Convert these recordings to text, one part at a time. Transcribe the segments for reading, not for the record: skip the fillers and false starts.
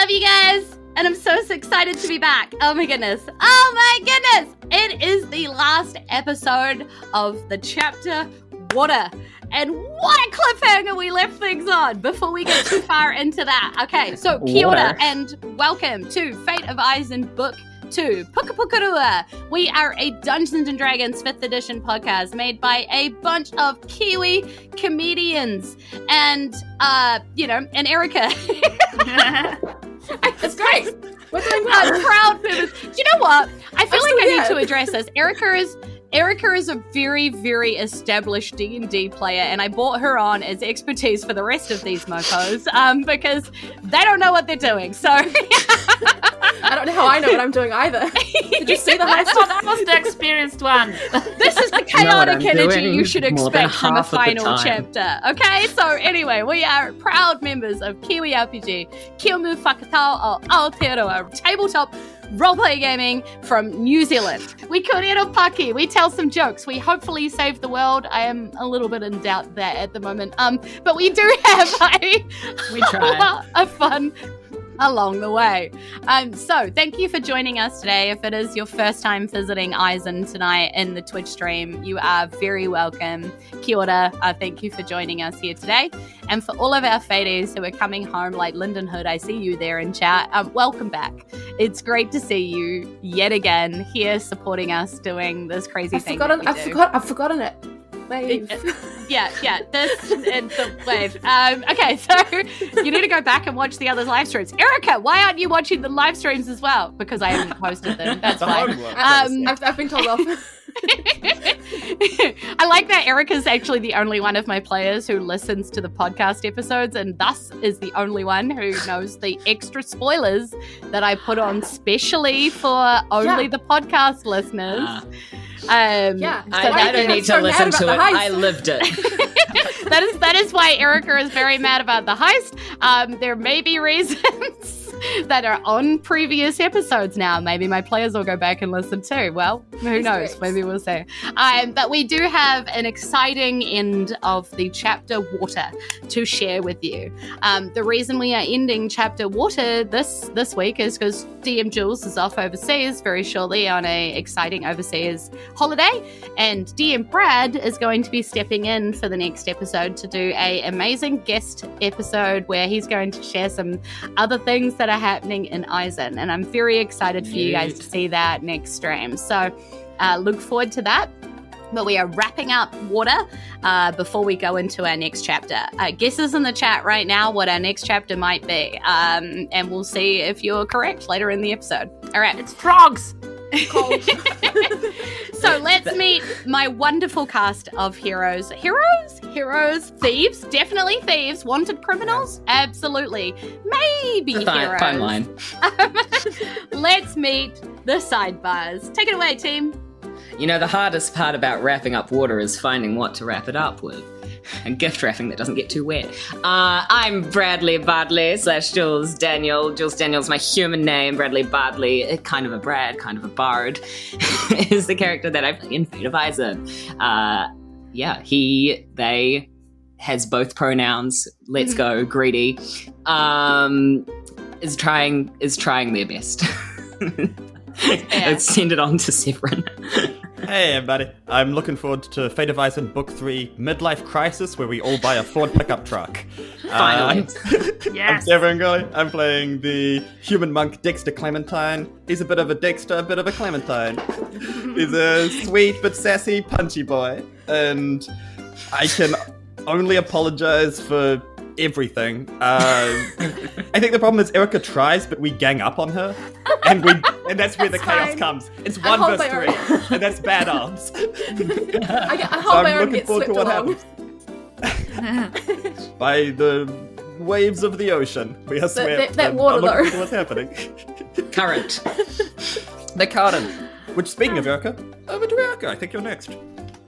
love you guys. And I'm so excited to be back. Oh my goodness. It is the last episode of the chapter Water. And what a cliffhanger we left things on before we get too far into that. Okay, so kia ora and welcome to Fate of Isen Book 2, Puka Pukarua. We are a Dungeons & Dragons 5th edition podcast made by a bunch of Kiwi comedians and, and Erika. That's great. We're doing well. Proud members. Do you know what? I feel like I need to address this. Erika is a very, very established D&D player, and I brought her on as expertise for the rest of these mofos because they don't know what they're doing. So I don't know how I know what I'm doing either. Did you see the heist? Oh, that was the experienced one. This is the chaotic energy you should expect from a final chapter. Okay, so anyway, we are proud members of Kiwi RPG, Kiomu Whakatau o Aotearoa, tabletop roleplay gaming from New Zealand. We kōrero paki, we tell some jokes, we hopefully save the world. I am a little bit in doubt there at the moment. But we do have a fun along the way. So thank you for joining us today. If it is your first time visiting Isen tonight in the Twitch stream, you are very welcome. Kia ora. Thank you for joining us here today. And for all of our Faties who are coming home, like Lyndon Hood, I see you there in chat. Welcome back. It's great to see you yet again here supporting us doing this crazy thing. I've forgotten it. Wave. Yeah, this and the wave. Okay, so you need to go back and watch the other live streams. Erika, why aren't you watching the live streams as well? Because I haven't posted them. That's why. I've been told off. I like that Erika's actually the only one of my players who listens to the podcast episodes and thus is the only one who knows the extra spoilers that I put on specially for only the podcast listeners. I don't need to listen to it. I lived it. That is why Erika is very mad about the heist. There may be reasons that are on previous episodes now. Maybe my players will go back and listen too. Well, who knows? Maybe we'll see. But we do have an exciting end of the chapter Water to share with you. The reason we are ending chapter Water this week is because DM Jules is off overseas very shortly on a exciting overseas holiday, and DM Brad is going to be stepping in for the next episode to do a amazing guest episode where he's going to share some other things that are happening in Isen, and I'm very excited for you guys to see that next stream. So look forward to that. But we are wrapping up Water before we go into our next chapter. Guesses in the chat right now what our next chapter might be, and we'll see if you're correct later in the episode. All right, it's frogs. So let's meet my wonderful cast of heroes. Heroes, thieves, definitely thieves, wanted criminals, absolutely, maybe heroes. Fine line. Let's meet the Sidebars. Take it away, team. You know, the hardest part about wrapping up Water is finding what to wrap it up with. And gift wrapping that doesn't get too wet. I'm Bardley / Jules Daniel. Jules Daniel's my human name. Bardley, kind of a Brad, kind of a bard, is the character that I play in Fate of Isen. They has both pronouns. Let's go, greedy. Is trying their best. Let's send it on to Severin. Hey everybody, I'm looking forward to Fate of Isen Book 3, Midlife Crisis, where we all buy a Ford pickup truck. Finally. Yes. I'm Severin Gourley. I'm playing the human monk Dexter Clementine. He's a bit of a Dexter, a bit of a Clementine. He's a sweet but sassy punchy boy, and I can only apologize for everything. I think the problem is Erika tries, but we gang up on her, and that's where the chaos comes. It's 1 versus 3, and that's bad arms. I hold my own and get swept along. By the waves of the ocean, we are swept. That water, though. What's happening? Current. The current. Which, speaking of Erika, over to Erika. I think you're next.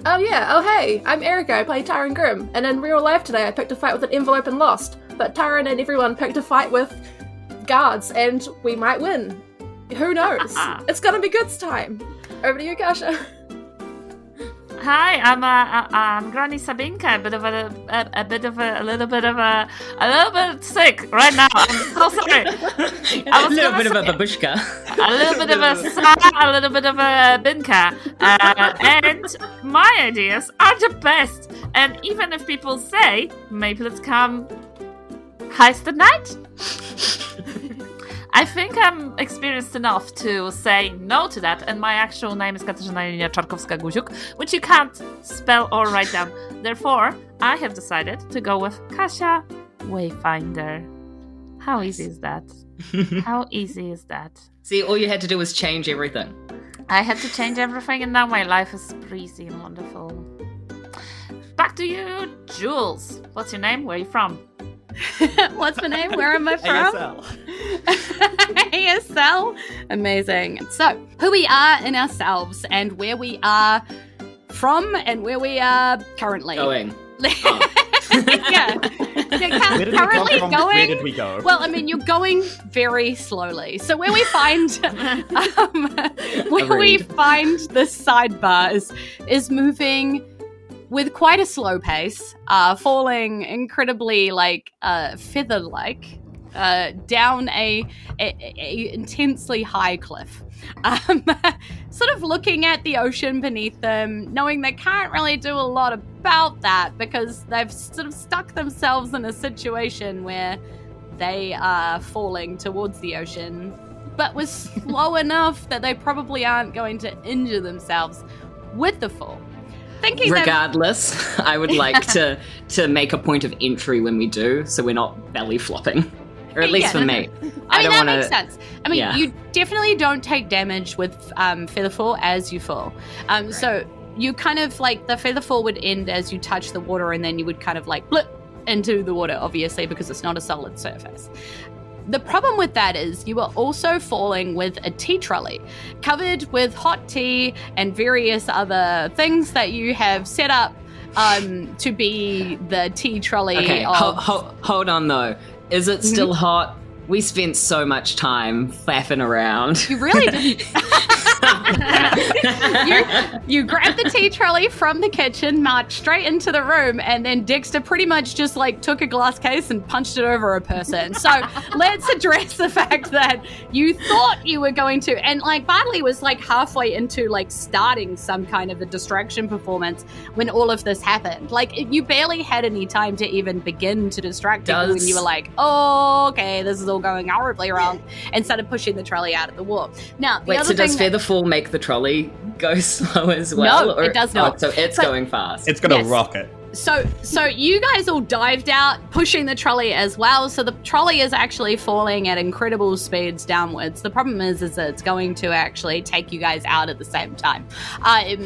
Oh yeah, oh hey, I'm Erika, I play Taryn Grimm, and in real life today I picked a fight with an envelope and lost, but Taryn and everyone picked a fight with guards, and we might win. Who knows? It's gonna be good time. Over to you, Kasia. Hi, I'm Granny Sabinka. A little bit sick right now. I'm so sorry. A little bit of a babushka. A little bit of a sa, a little bit of a binka. And my ideas are the best. And even if people say, maybe let's come heist at night, I think I'm experienced enough to say no to that, and my actual name is Kasia Czarkowska-Guzuik, which you can't spell or write down. Therefore, I have decided to go with Kasia Wayfinder. How easy is that? How easy is that? See, all you had to do was change everything. I had to change everything, and now my life is breezy and wonderful. Back to you, Jules. What's your name? Where are you from? What's my name? Where am I from? ASL. ASL. Amazing. So, who we are in ourselves and where we are from and where we are currently. Going. Yeah. Where did we come from? Where did we go? Well, I mean, you're going very slowly. So where we find the sidebars is moving with quite a slow pace, falling incredibly feather-like down a intensely high cliff. Sort of looking at the ocean beneath them, knowing they can't really do a lot about that because they've sort of stuck themselves in a situation where they are falling towards the ocean, but was slow enough that they probably aren't going to injure themselves with the fall. Regardless, I would like to make a point of entry when we do, so we're not belly flopping. Or at least for me. I mean, that makes sense. I mean, you definitely don't take damage with feather fall as you fall. Right. So you kind of the feather fall would end as you touch the water, and then you would kind of blip into the water, obviously, because it's not a solid surface. The problem with that is you are also falling with a tea trolley covered with hot tea and various other things that you have set up to be the tea trolley. Okay, hold on though. Is it still hot? We spent so much time faffing around. You really didn't. you grabbed the tea trolley from the kitchen, marched straight into the room, and then Dexter pretty much just took a glass case and punched it over a person. So let's address the fact that you thought you were going to, and Bardley was halfway into starting some kind of a distraction performance when all of this happened. You barely had any time to even begin to distract people when you were oh, okay, this is all going horribly wrong, and started pushing the trolley out of the wall. Now, does Featherfall make the trolley go slow as well? No, it does not. So it's going fast. It's going to rocket. So you guys all dived out, pushing the trolley as well. So the trolley is actually falling at incredible speeds downwards. The problem is that it's going to actually take you guys out at the same time.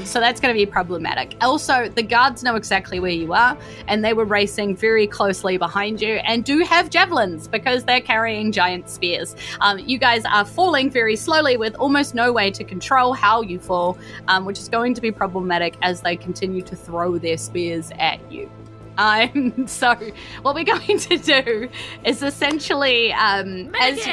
So that's going to be problematic. Also, the guards know exactly where you are, and they were racing very closely behind you and do have javelins because they're carrying giant spears. You guys are falling very slowly with almost no way to control how you fall, which is going to be problematic as they continue to throw their spears at you. So what we're going to do is essentially as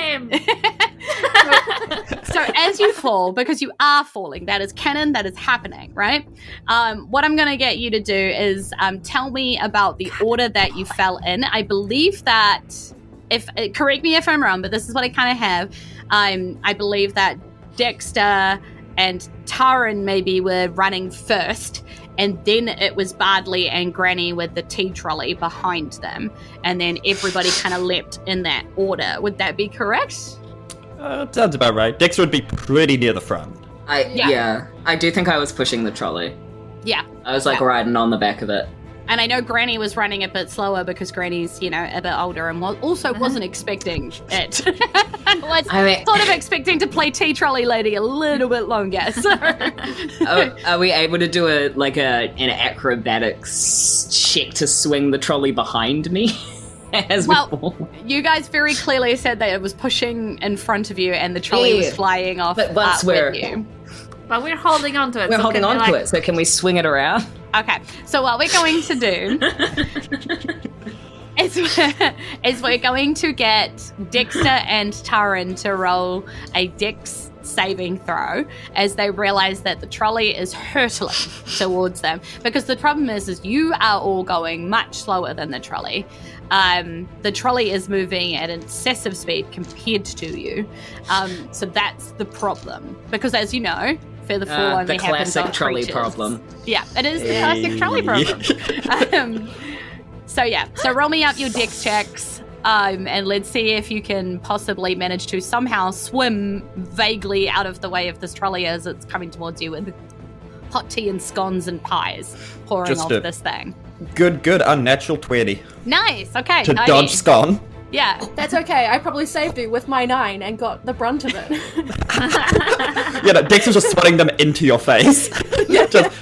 you fall, because you are falling, that is canon, that is happening, right? What I'm going to get you to do is tell me about the order that you fell in. I believe that, correct me if I'm wrong, but this is what I kind of have. I believe that Dexter and Taryn maybe were running first, and then it was Bardley and Granny with the tea trolley behind them, and then everybody kind of leapt in that order. Would that be correct? Sounds about right. Dexter would be pretty near the front. I do think I was pushing the trolley. Yeah. I was riding on the back of it. And I know Granny was running a bit slower because Granny's, a bit older and also wasn't expecting it. Was sort of expecting to play tea trolley lady a little bit longer. So. Are we able to do an acrobatics check to swing the trolley behind me? You guys very clearly said that it was pushing in front of you and the trolley was flying off with you. But we're holding on to it. We're holding on to it, so can we swing it around? Okay, so what we're going to do is we're going to get Dexter and Taryn to roll a Dex saving throw as they realize that the trolley is hurtling towards them. Because the problem is you are all going much slower than the trolley. The trolley is moving at excessive speed compared to you. So that's the problem. Because as you know, Feather Fall only the happens on classic trolley creatures. problem. Yeah, it is the classic trolley problem. So roll me up your dex checks. And let's see if you can possibly manage to somehow swim vaguely out of the way of this trolley as it's coming towards you with hot tea and scones and pies pouring off this thing. Good, unnatural 20. Nice, okay. To dodge scone. Yeah. That's okay. I probably saved you with my 9 and got the brunt of it. Yeah, no, Dexter's just swatting them into your face. Just,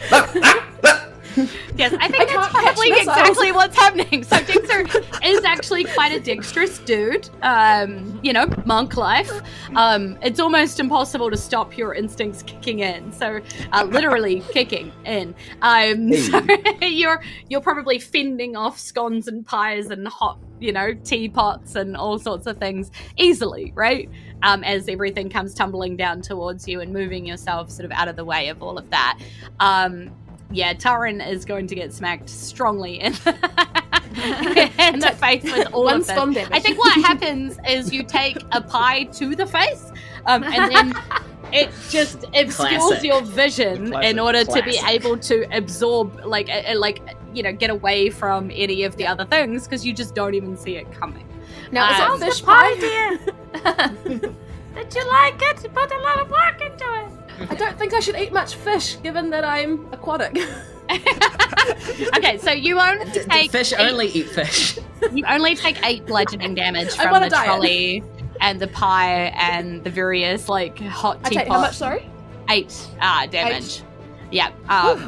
Yes, I think that's probably exactly what's happening. So Dexter is actually quite a dexterous dude, monk life. It's almost impossible to stop your instincts kicking in. So literally kicking in. So you're probably fending off scones and pies and hot, teapots and all sorts of things easily, right? As everything comes tumbling down towards you and moving yourself sort of out of the way of all of that. Yeah, Taryn is going to get smacked strongly in the face with all of this. I think what happens is you take a pie to the face, and then it just obscures your vision in order to be able to absorb, get away from any of the other things because you just don't even see it coming. Now, is it fish pie, pie? dear? Did you like it? You put a lot of work into it. I don't think I should eat much fish, given that I'm aquatic. Okay, so you only take... Fish only eat fish. You only take 8 bludgeoning damage I'm from on the a diet. trolley and the pie and the various, hot I teapot. take how much, sorry? 8 damage. 8. Yeah.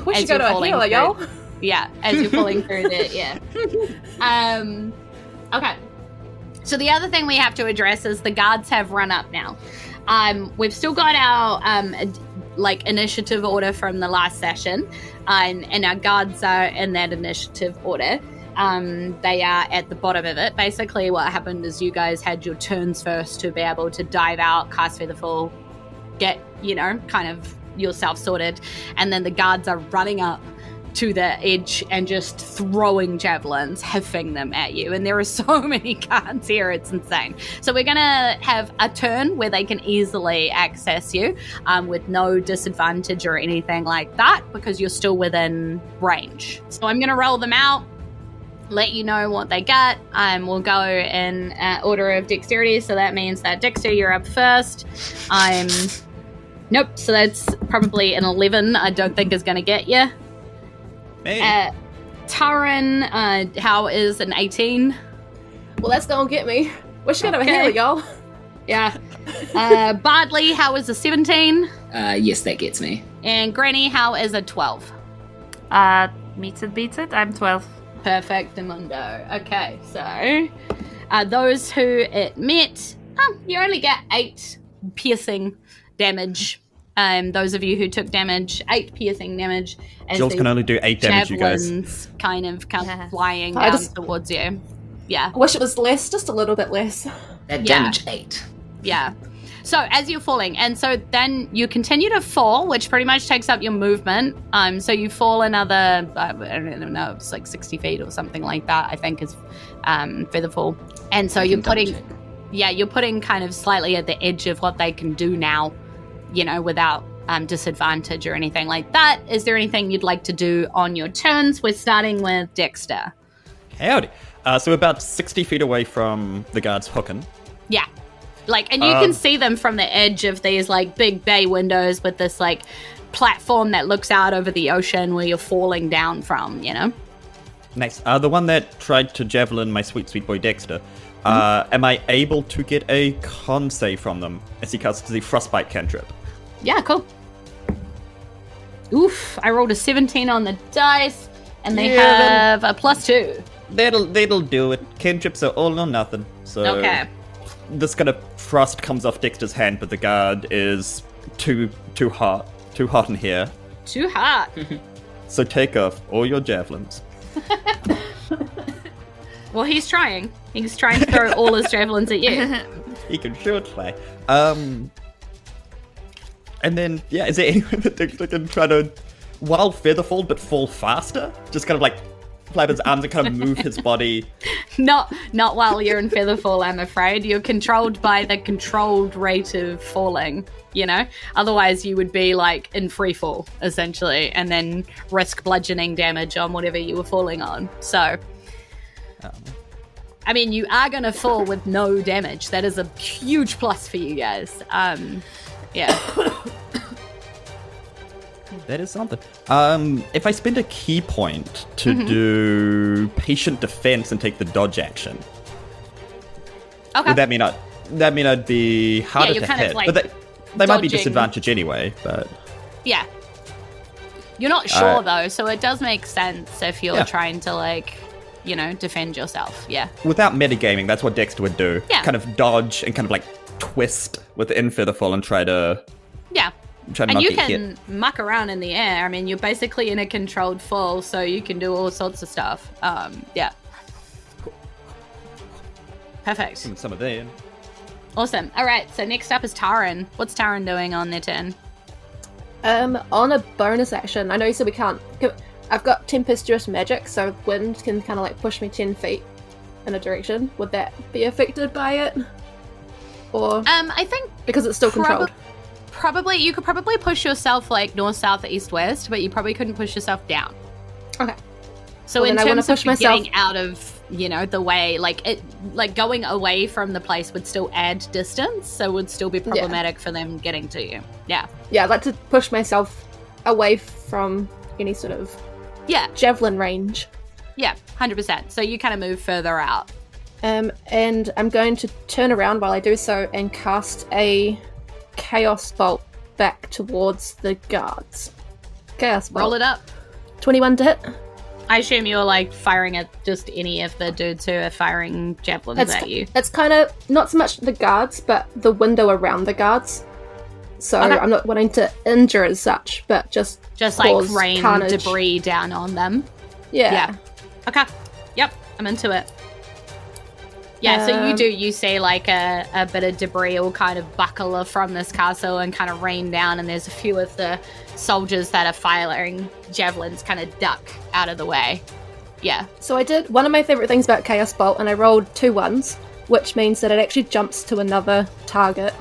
We should go to a healer, y'all. Yeah, as you're falling through it, yeah. Okay. So the other thing we have to address is the guards have run up now. We've still got our initiative order from the last session, and our guards are in that initiative order. They are at the bottom of it. Basically, what happened is you guys had your turns first to be able to dive out, cast Featherfall, get kind of yourself sorted, and then the guards are running up to the edge and just throwing javelins, hiffing them at you. And there are so many guards here, it's insane. So we're going to have a turn where they can easily access you with no disadvantage or anything like that because you're still within range. So I'm going to roll them out, let you know what they got. We'll go in order of dexterity. So that means that Dexter, you're up first. Nope, so that's probably an 11. I don't think is going to get you. Hey. Taryn, how is an 18? Well, that's gonna get me. We should go to a healer, y'all. Yeah. Bardley, how is a 17? Yes, that gets me. And Granny, how is a 12? Meets it, beats it. I'm 12. Perfect, Mundo. Okay, so those who it met, you only get 8 piercing damage. Those of you who took damage, 8 piercing damage. Jules can only do 8 damage, you guys. Javelins kind of come flying down towards you. Yeah. I wish it was less, just a little bit less. That damage 8. Yeah. So as you're falling, and so then you continue to fall, which pretty much takes up your movement. So you fall another, I don't know, it's like 60 feet or something like that, I think is feather fall. And so you're putting kind of slightly at the edge of what they can do now, without disadvantage or anything like that. Is there anything you'd like to do on your turns? We're starting with Dexter. Howdy. So we're about 60 feet away from the guards hooking. Yeah. And you can see them from the edge of these, big bay windows with this, platform that looks out over the ocean where you're falling down from, Nice. The one that tried to javelin my sweet, sweet boy Dexter. Am I able to get a con save from them as he casts the frostbite cantrip? Yeah, cool. Oof, I rolled a 17 on the dice, and they have a +2. That'll do it. Cantrips are all or nothing. So okay. This kind of frost comes off Dexter's hand, but the guard is too hot in here. Too hot. So take off all your javelins. Well, he's trying. He's trying to throw all his javelins at you. He can sure try. And then, is there anyone that Dexter can try to wild feather fall, but fall faster? Just kind of like flap his arms and kind of move his body. Not while you're in featherfall, I'm afraid. You're controlled by the controlled rate of falling, Otherwise, you would be like in free fall, essentially, and then risk bludgeoning damage on whatever you were falling on. So, I mean, you are going to fall with no damage. That is a huge plus for you guys. Yeah. That is something. If I spend a key point to do patient defense and take the dodge action, would that mean I'd be harder to hit? But they might be disadvantaged anyway. But yeah, you're not sure though, so it does make sense if you're trying to defend yourself. Yeah. Without metagaming, that's what Dexter would do. Yeah. Kind of dodge and kind of like twist within featherfall and try to. Yeah. And you can muck around in the air. I mean, you're basically in a controlled fall, so you can do all sorts of stuff. Yeah. Perfect. Some of them. Awesome. All right, so next up is Taryn. What's Taryn doing on their turn? On a bonus action, I know you said we can't. I've got tempestuous magic, so wind can kind of like push me 10 feet in a direction. Would that be affected by it? Or I think because it's still controlled. Probably, you could probably push yourself like north, south, east, west, but you probably couldn't push yourself down. Okay. So in terms of getting out of, the way, like going away from the place would still add distance, so would still be problematic for them getting to you. Yeah. Yeah, I'd like to push myself away from any sort of javelin range. Yeah, 100%. So you kind of move further out. And I'm going to turn around while I do so and cast a Chaos Bolt back towards the guards. Chaos Bolt. Roll it up. 21 to hit. I assume you're like firing at just any of the dudes who are firing javelins at you. It's kind of not so much the guards, but the window around the guards. So I'm not wanting to injure as such, but just like rain debris down on them. Yeah. Okay. Yep. I'm into it. Yeah, so you see like a bit of debris all kind of buckle from this castle and kind of rain down, and there's a few of the soldiers that are firing javelins kind of duck out of the way. Yeah. So I did one of my favourite things about Chaos Bolt, and I rolled 2 1s, which means that it actually jumps to another target.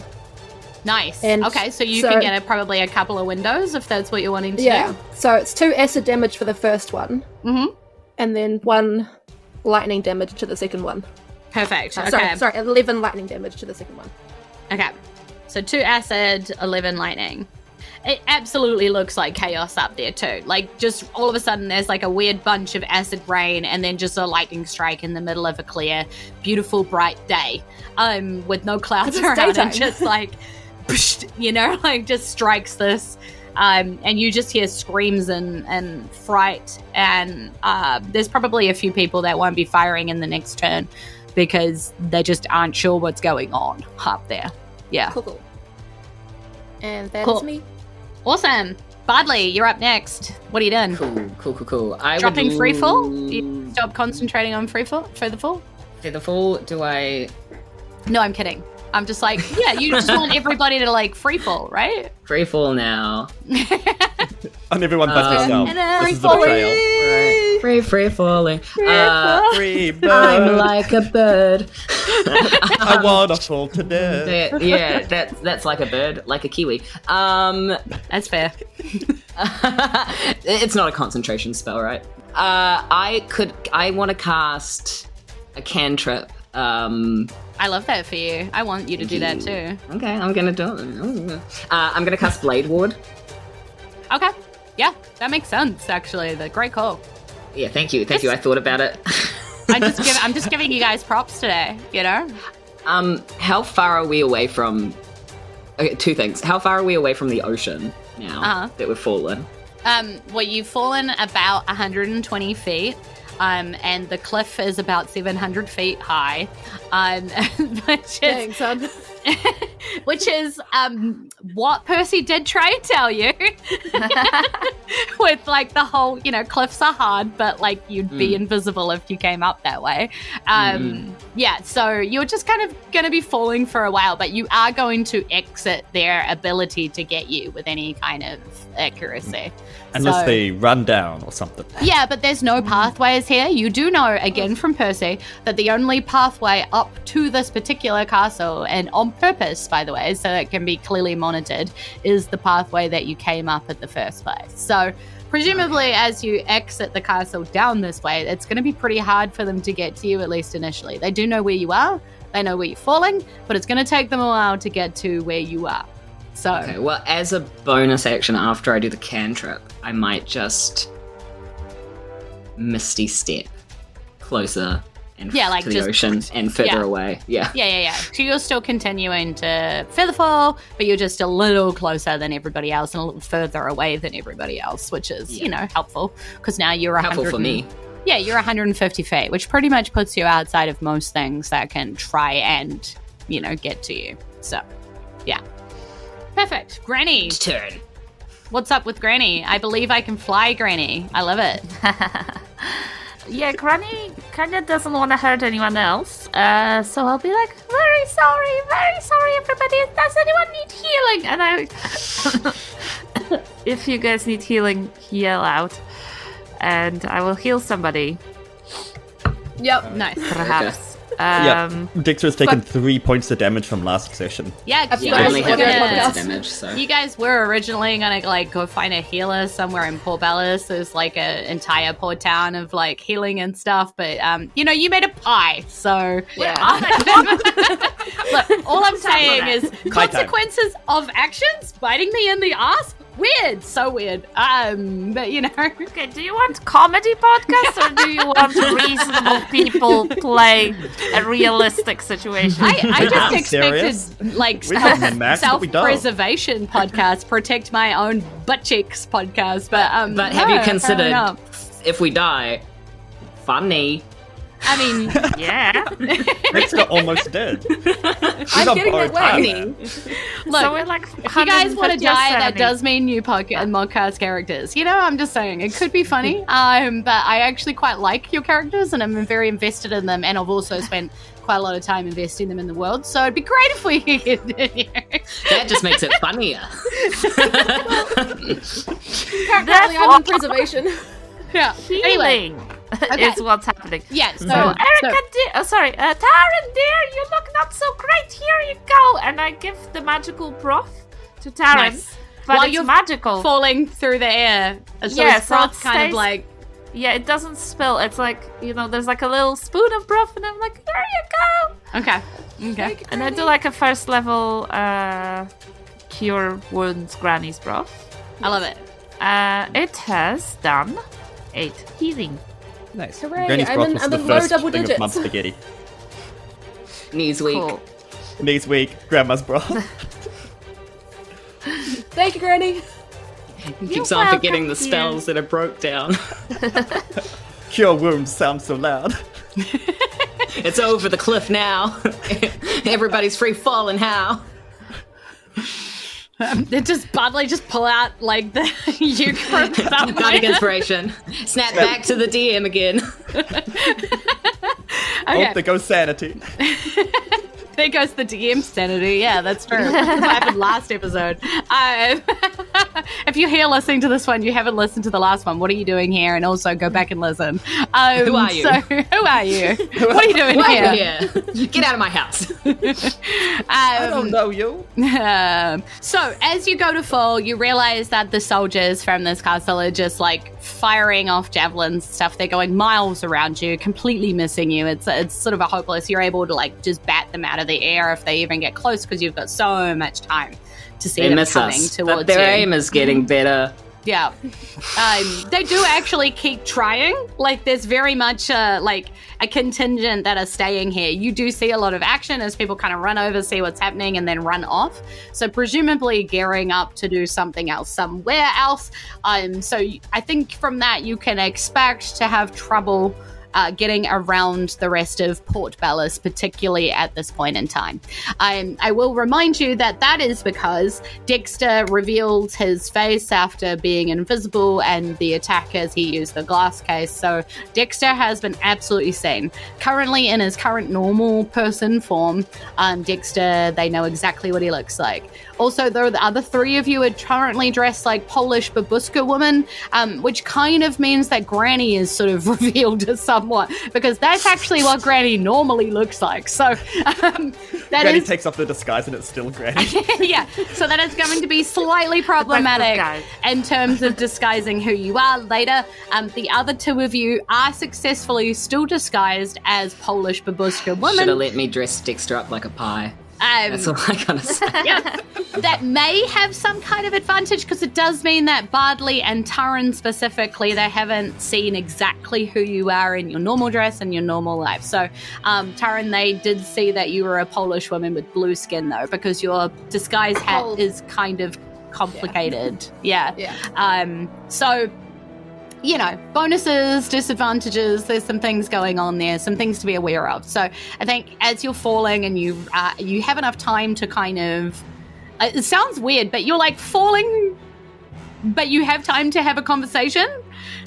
Nice. Okay, so you can get probably a couple of windows if that's what you're wanting to do. Yeah, so it's 2 acid damage for the first one, and then 1 lightning damage to the second one. Perfect. Okay. Sorry, 11 lightning damage to the second one. Okay. So 2 acid, 11 lightning. It absolutely looks like chaos up there too. Like just all of a sudden there's like a weird bunch of acid rain and then just a lightning strike in the middle of a clear, beautiful, bright day. With no clouds around and just like, like just strikes this. And you just hear screams and fright. And there's probably a few people that won't be firing in the next turn, because they just aren't sure what's going on up there. Yeah. Cool. And that's me. Awesome. Bardley, you're up next. What are you doing? Cool. Dropping free fall? You stop concentrating on featherfall? Featherfall, do I... No, I'm kidding. I'm just like, you just want everybody to like free fall, right? Free fall now. On everyone but yourself. This is the betrayal. Free falling. Free bird. I'm like a bird. I wanna fall to death. Yeah, that's like a bird, like a kiwi. That's fair. It's not a concentration spell, right? I want to cast a cantrip. I love that for you. I want you to do that too. Okay, I'm gonna do it. I'm gonna cast Blade Ward. Okay. Yeah, that makes sense, actually. The great call. Yeah, thank you. I thought about it. I'm just giving you guys props today, How far are we away from... Okay, 2 things. How far are we away from the ocean now that we've fallen? Well, you've fallen about 120 feet. And the cliff is about 700 feet high, which is what Percy did try to tell you. with like the whole, cliffs are hard, but like you'd be invisible if you came up that way. Yeah, so you're just kind of going to be falling for a while, but you are going to exit their ability to get you with any kind of accuracy. Unless they run down or something. Yeah, but there's no pathways here. You do know, again from Percy, that the only pathway up to this particular castle, and on purpose, by the way, so it can be clearly monitored, is the pathway that you came up at the first place. So presumably as you exit the castle down this way, it's going to be pretty hard for them to get to you, at least initially. They do know where you are. They know where you're falling, but it's going to take them a while to get to where you are. So, Okay, well, as a bonus action after I do the cantrip, I might just misty step closer and to the ocean and further away. Yeah. So you're still continuing to featherfall, but you're just a little closer than everybody else and a little further away than everybody else, which is, helpful because now you're helpful for me. Yeah, you're 150 feet, which pretty much puts you outside of most things that can try and, get to you. So, yeah. Perfect. Granny. Turn. What's up with Granny? I believe I can fly, Granny. I love it. Yeah, Granny kind of doesn't want to hurt anyone else. So I'll be like, very sorry, everybody. Does anyone need healing? And if you guys need healing, yell out. And I will heal somebody. Yep, nice. Perhaps. Dexter has taken 3 points of damage from last session. I only have 3 points of damage, so. You guys were originally gonna go find a healer somewhere in Port Belas. There's like an entire poor town of healing and stuff, but you made a pie, so Yeah. Look, all I'm saying is consequences of actions biting me in the ass. Weird, so weird. But Okay, do you want comedy podcast or do you want reasonable people play a realistic situation? I just expected self-preservation podcast, protect my own butt cheeks podcast, but have you considered if we die, funny? I mean, yeah. Dexter almost dead. I'm getting that way. Look, so we're like, if you guys want to die, that does mean new podcast characters. I'm just saying, it could be funny. But I actually quite like your characters, and I'm very invested in them, and I've also spent quite a lot of time investing them in the world, so it'd be great if we could continue. That just makes it funnier. Currently, I'm on preservation. Yeah. Healing is what's happening. Yeah. So Erika, Taryn, dear, you look not so great. Here you go. And I give the magical broth to Taryn. Nice. But while it's you're magical. falling through the air. So Yeah, it's so broth it kind of stays- like. Yeah, it doesn't spill. It's like, there's like a little spoon of broth, and I'm like, here you go. Okay. And I do like a first level cure wounds granny's broth. I love it. It has done 8 healing. Nice. Hooray, Granny's I'm broth in- was I'm the in low first double thing of mud digits. spaghetti. Knees weak. Cool. Knees weak, grandma's broth. Thank you, Granny. He keeps on forgetting the spells that are broke down. Cure wounds sound so loud. It's over the cliff now. Everybody's free falling. How? Bardley just pull out the uke from the Guiding inspiration. Snap back to the DM again. Oh, there goes sanity. There goes the DM sanity. Yeah, that's true. That's what happened last episode. If you're here listening to this one, you haven't listened to the last one. What are you doing here? And also go back and listen. Who are you? Who are you? What are you doing here? Yeah. Get out of my house. I don't know you. So as you go to fall, you realize that the soldiers from this castle are just firing off javelins stuff. They're going miles around you, completely missing you. It's sort of a hopeless. You're able to just bat them out of the air if they even get close because you've got so much time to see them miss coming us, towards but their you. aim is getting better. Yeah. They do actually keep trying. There's very much a contingent that are staying here. You do see a lot of action as people kind of run over, see what's happening, and then run off. So presumably gearing up to do something else somewhere else. So I think from that you can expect to have trouble getting around the rest of Port Belas, particularly at this point in time. I will remind you that is because Dexter revealed his face after being invisible and the attack as he used the glass case. So Dexter has been absolutely seen. Currently in his current normal person form, Dexter, they know exactly what he looks like. Also, though, the other three of you are currently dressed like Polish babushka women, which kind of means that Granny is sort of revealed as somewhat, because that's actually what Granny normally looks like. So Granny takes off the disguise and it's still Granny. Yeah, so that is going to be slightly problematic in terms of disguising who you are later. The other two of you are successfully still disguised as Polish babushka women. Should have let me dress Dexter up like a pie. That's all I gotta say. Yeah, that may have some kind of advantage because it does mean that Bardley and Taryn specifically, they haven't seen exactly who you are in your normal dress and your normal life. So, Taryn, they did see that you were a Polish woman with blue skin, though, because your disguise hat is kind of complicated. Yeah. So, you know, bonuses, disadvantages, there's some things going on there, some things to be aware of. So I think as you're falling and you have enough time to kind of, it sounds weird, but you're like falling, but you have time to have a conversation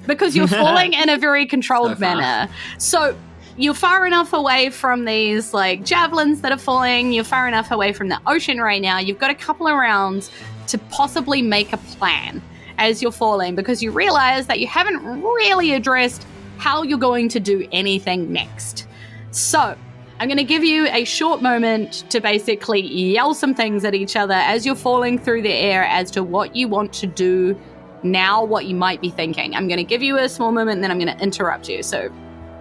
because you're falling in a very controlled manner. So you're far enough away from these like javelins that are falling, you're far enough away from the ocean right now, you've got a couple of rounds to possibly make a plan as you're falling, because you realize that you haven't really addressed how you're going to do anything next. So I'm going to give you a short moment to basically yell some things at each other as you're falling through the air as to what you want to do now, what you might be thinking. I'm going to give you a small moment and then I'm going to interrupt you. So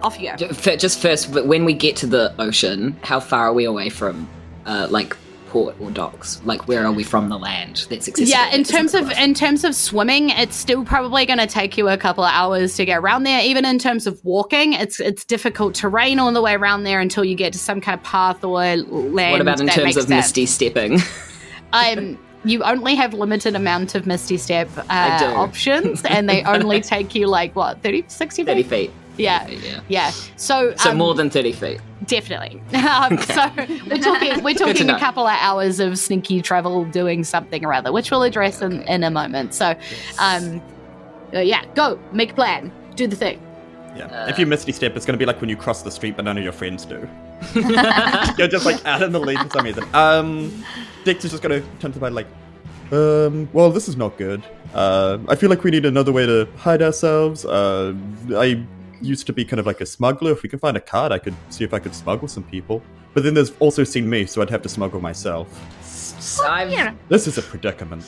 off you go. Just first, when we get to the ocean, how far are we away from like port or docks? Like, where are we from the land that's accessible? Yeah, in terms of swimming, it's still probably going to take you a couple of hours to get around there. Even in terms of walking, it's difficult terrain all the way around there until you get to some kind of path or land. What about in terms of misty stepping? You only have limited amount of misty step options, and they only take you like what, 30, 60 feet? 30 feet. Yeah. So more than 30 feet. Definitely. So we're talking a couple of hours of sneaky travel doing something or other, which we'll address in a moment. So, go make a plan, do the thing. Yeah. If you misty step, it's going to be like when you cross the street, but none of your friends do. You're just like out in the lead for some reason. Dexter's just going to turn to the body like, well, this is not good. I feel like we need another way to hide ourselves. I used to be kind of like a smuggler. If we can find a card, I could see if I could smuggle some people. But then there's also seen me, so I'd have to smuggle myself. This is a predicament.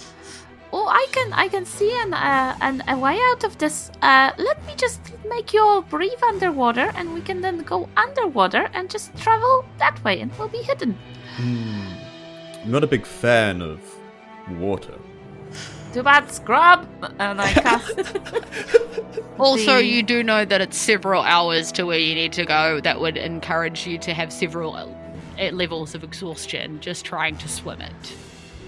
Oh, I can see a way out of this. Let me just make you all breathe underwater, and we can then go underwater and just travel that way, and we'll be hidden. I'm not a big fan of water. Too bad, scrub! And I cast. Also, you do know that it's several hours to where you need to go. That would encourage you to have several levels of exhaustion just trying to swim it.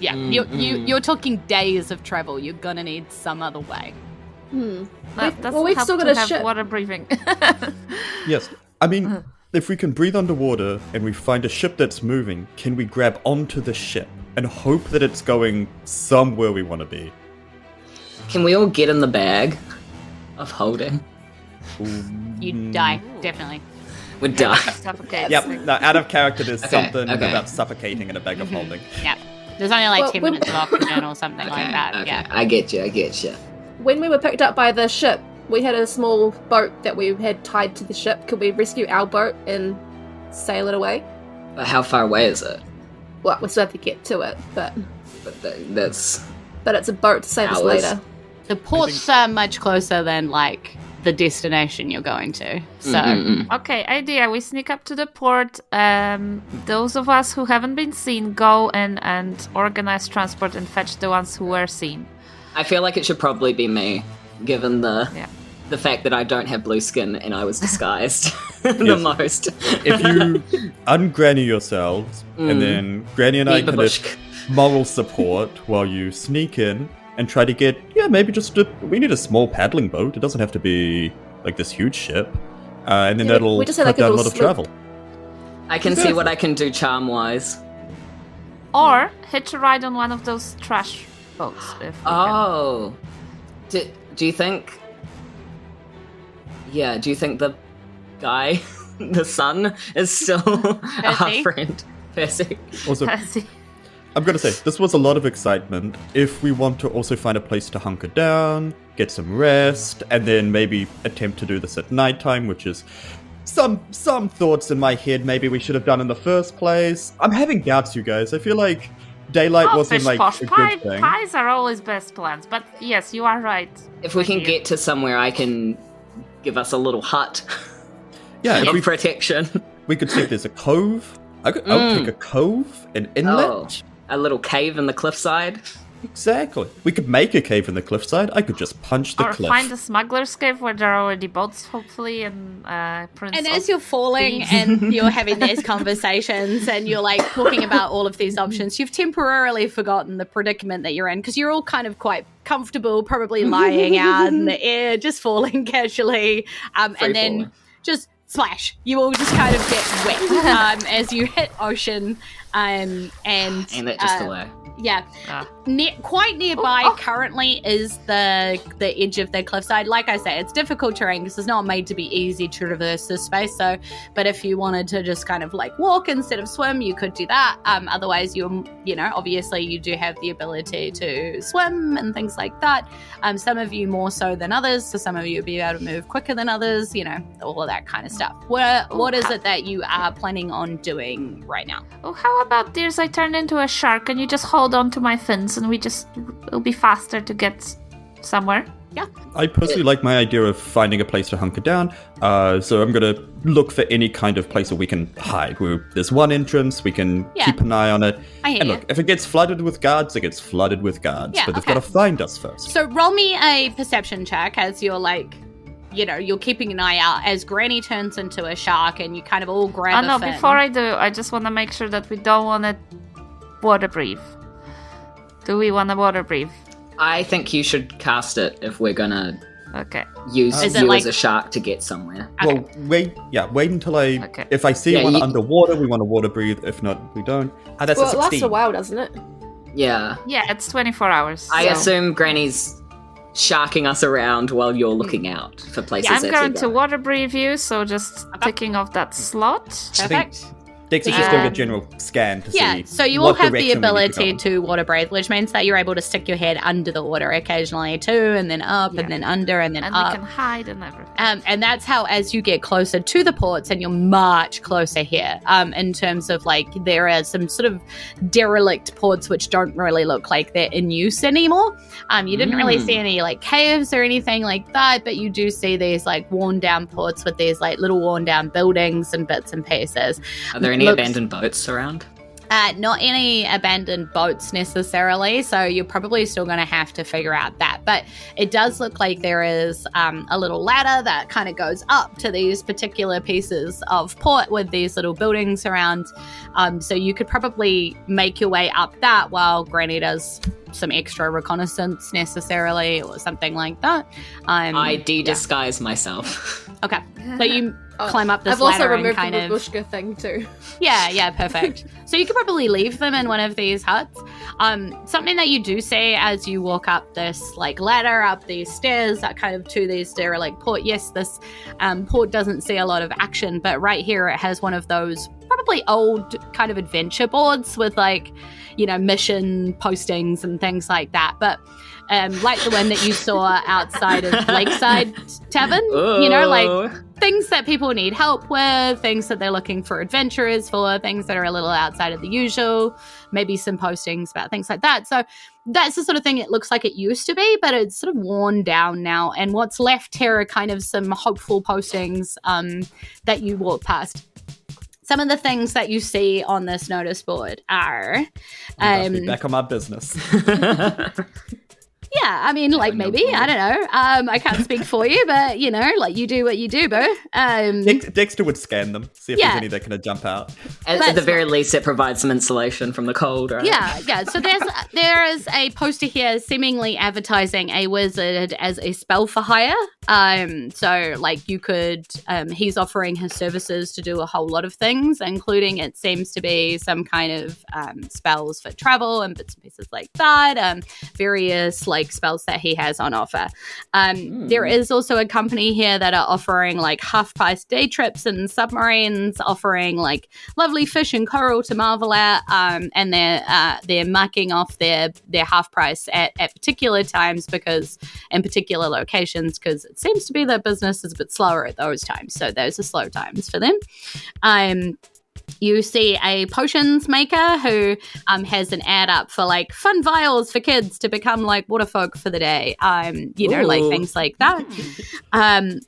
Yeah, you're talking days of travel. You're gonna need some other way. That doesn't we've still got to have water breathing. Yes, I mean, if we can breathe underwater and we find a ship that's moving, can we grab onto the ship and hope that it's going somewhere we want to be? Can we all get in the bag of holding? You'd die, definitely. Would die. Suffocate. Yep, no, out of character there's something about suffocating in a bag of holding. Yeah, there's only like 10 minutes of oxygen or something like that. Okay. Yeah, I get you. When we were picked up by the ship, we had a small boat that we had tied to the ship. Could we rescue our boat and sail it away? But how far away is it? Well, we still have to get to it, but that's... But it's a boat to save us later. The port's much closer than, like, the destination you're going to. So, Okay, idea. We sneak up to the port. Those of us who haven't been seen go and organize transport and fetch the ones who were seen. I feel like it should probably be me, given the fact that I don't have blue skin and I was disguised the most. If you ungranny yourselves, and then Granny and I can have moral support while you sneak in and try to get, maybe we need a small paddling boat. It doesn't have to be like this huge ship. and then Yeah, that'll we just had, cut like, a down a little lot of slope. travel. I can see what I can do charm-wise. Or hitch a ride on one of those trash boats. If we can. Oh. Do you think... Yeah, do you think the guy, the son, is still our friend? Percy. Also, Percy. I'm going to say, this was a lot of excitement. If we want to also find a place to hunker down, get some rest, and then maybe attempt to do this at nighttime, which is some thoughts in my head maybe we should have done in the first place. I'm having doubts, you guys. I feel like daylight wasn't like posh. a good thing. Pies are always best plans, but yes, you are right. If we can get to somewhere, I can give us a little hut Yeah, if of we, protection. we could see if there's a cove. I would take a cove, an inlet. Oh, a little cave in the cliffside. Exactly. We could make a cave in the cliffside. I could just punch the Or cliff. find a smuggler's cave where there are already boats, hopefully, and Prince And of as you're falling Thieves. and you're having these conversations and you're like talking about all of these options, you've temporarily forgotten the predicament that you're in because you're all kind of quite comfortable, probably lying out in the air, just falling casually. And then falling. just splash. You all just kind of get wet as you hit ocean. And Ain't that just the way? Yeah. Ah. Quite nearby currently is the edge of the cliffside. Like I say, it's difficult terrain because it's not made to be easy to traverse this space. So, but if you wanted to just kind of like walk instead of swim, you could do that. Otherwise, obviously you do have the ability to swim and things like that. Some of you more so than others. So some of you will be able to move quicker than others, all of that kind of stuff. What is it that you are planning on doing right now? Oh, how about this? I turn into a shark and you just hold on to my fins and it'll be faster to get somewhere. Yeah. I personally like my idea of finding a place to hunker down. So I'm going to look for any kind of place where we can hide. There's one entrance, we can keep an eye on it. I hear And you. look, if it gets flooded with guards, it gets flooded with guards. Yeah, but they've okay. got to find us first. So roll me a perception check as you're like, you're keeping an eye out as Granny turns into a shark and you kind of all grab a fin. Before I do, I just want to make sure that we don't want to water breathe. Do we want to water breathe? I think you should cast it if we're gonna Okay. use Is it you like- as a shark to get somewhere. Okay. Well, wait until Okay. if I see Yeah, one you- underwater, we want to water breathe. If not, we don't. That's Well, a it lasts 16. a while, doesn't it? Yeah. Yeah, it's 24 hours. I so- assume Granny's sharking us around while you're looking out for places Yeah, I'm that going you to go. water breathe you, so just ticking off that slot. I think Perfect. Dex is just doing a Um, general scan to Yeah, see. so you all what have the direction we need to ability go. to water breathe, which means that you're able to stick your head under the water occasionally too, and then up, and then under, and then And up. we can hide and everything. And that's how, as you get closer to the ports, and you're much closer here, in terms of like there are some sort of derelict ports which don't really look like they're in use anymore. You didn't really see any like caves or anything like that, but you do see these like worn down ports with these like little worn down buildings and bits and pieces. Are there any Looks- abandoned boats around? Not any abandoned boats necessarily, so you're probably still going to have to figure out that. But it does look like there is a little ladder that kind of goes up to these particular pieces of port with these little buildings around. So you could probably make your way up that while Granny does some extra reconnaissance necessarily or something like that. I de-disguise myself. Okay, so you climb up this I've also ladder and removed kind the of... babushka thing too. Yeah, perfect. So you could probably leave them in one of these huts. Something that you do see as you walk up this like ladder, up these stairs, kind of to these derelict port. Yes, this port doesn't see a lot of action, but right here it has one of those probably old kind of adventure boards with like, mission postings and things like that. But like the one that you saw outside of Lakeside Tavern, like things that people need help with, things that they're looking for adventurers for, things that are a little outside of the usual, maybe some postings about things like that. So that's the sort of thing it looks like it used to be, but it's sort of worn down now. And what's left here are kind of some hopeful postings that you walk past. Some of the things that you see on this notice board are... You must be back on my business. Yeah, I mean, like, maybe, I don't know. I can't speak for you, but, you know, like, you do what you do, bro. Dexter would scan them, see if there's any that can jump out. At the very least, it provides some insulation from the cold, right? Yeah. So there is a poster here seemingly advertising a wizard as a spell for hire. So, like, you could, he's offering his services to do a whole lot of things, including it seems to be some kind of spells for travel and bits and pieces like that, various, like, spells that he has on offer. There is also a company here that are offering, like, half-price day trips and submarines, offering, like, lovely fish and coral to marvel at, and they're marking off their half price at particular times because in particular locations, because it seems to be that business is a bit slower at those times. So those are slow times for them. You see a potions maker who has an ad up for, like, fun vials for kids to become, like, water folk for the day. You know, like, things like that.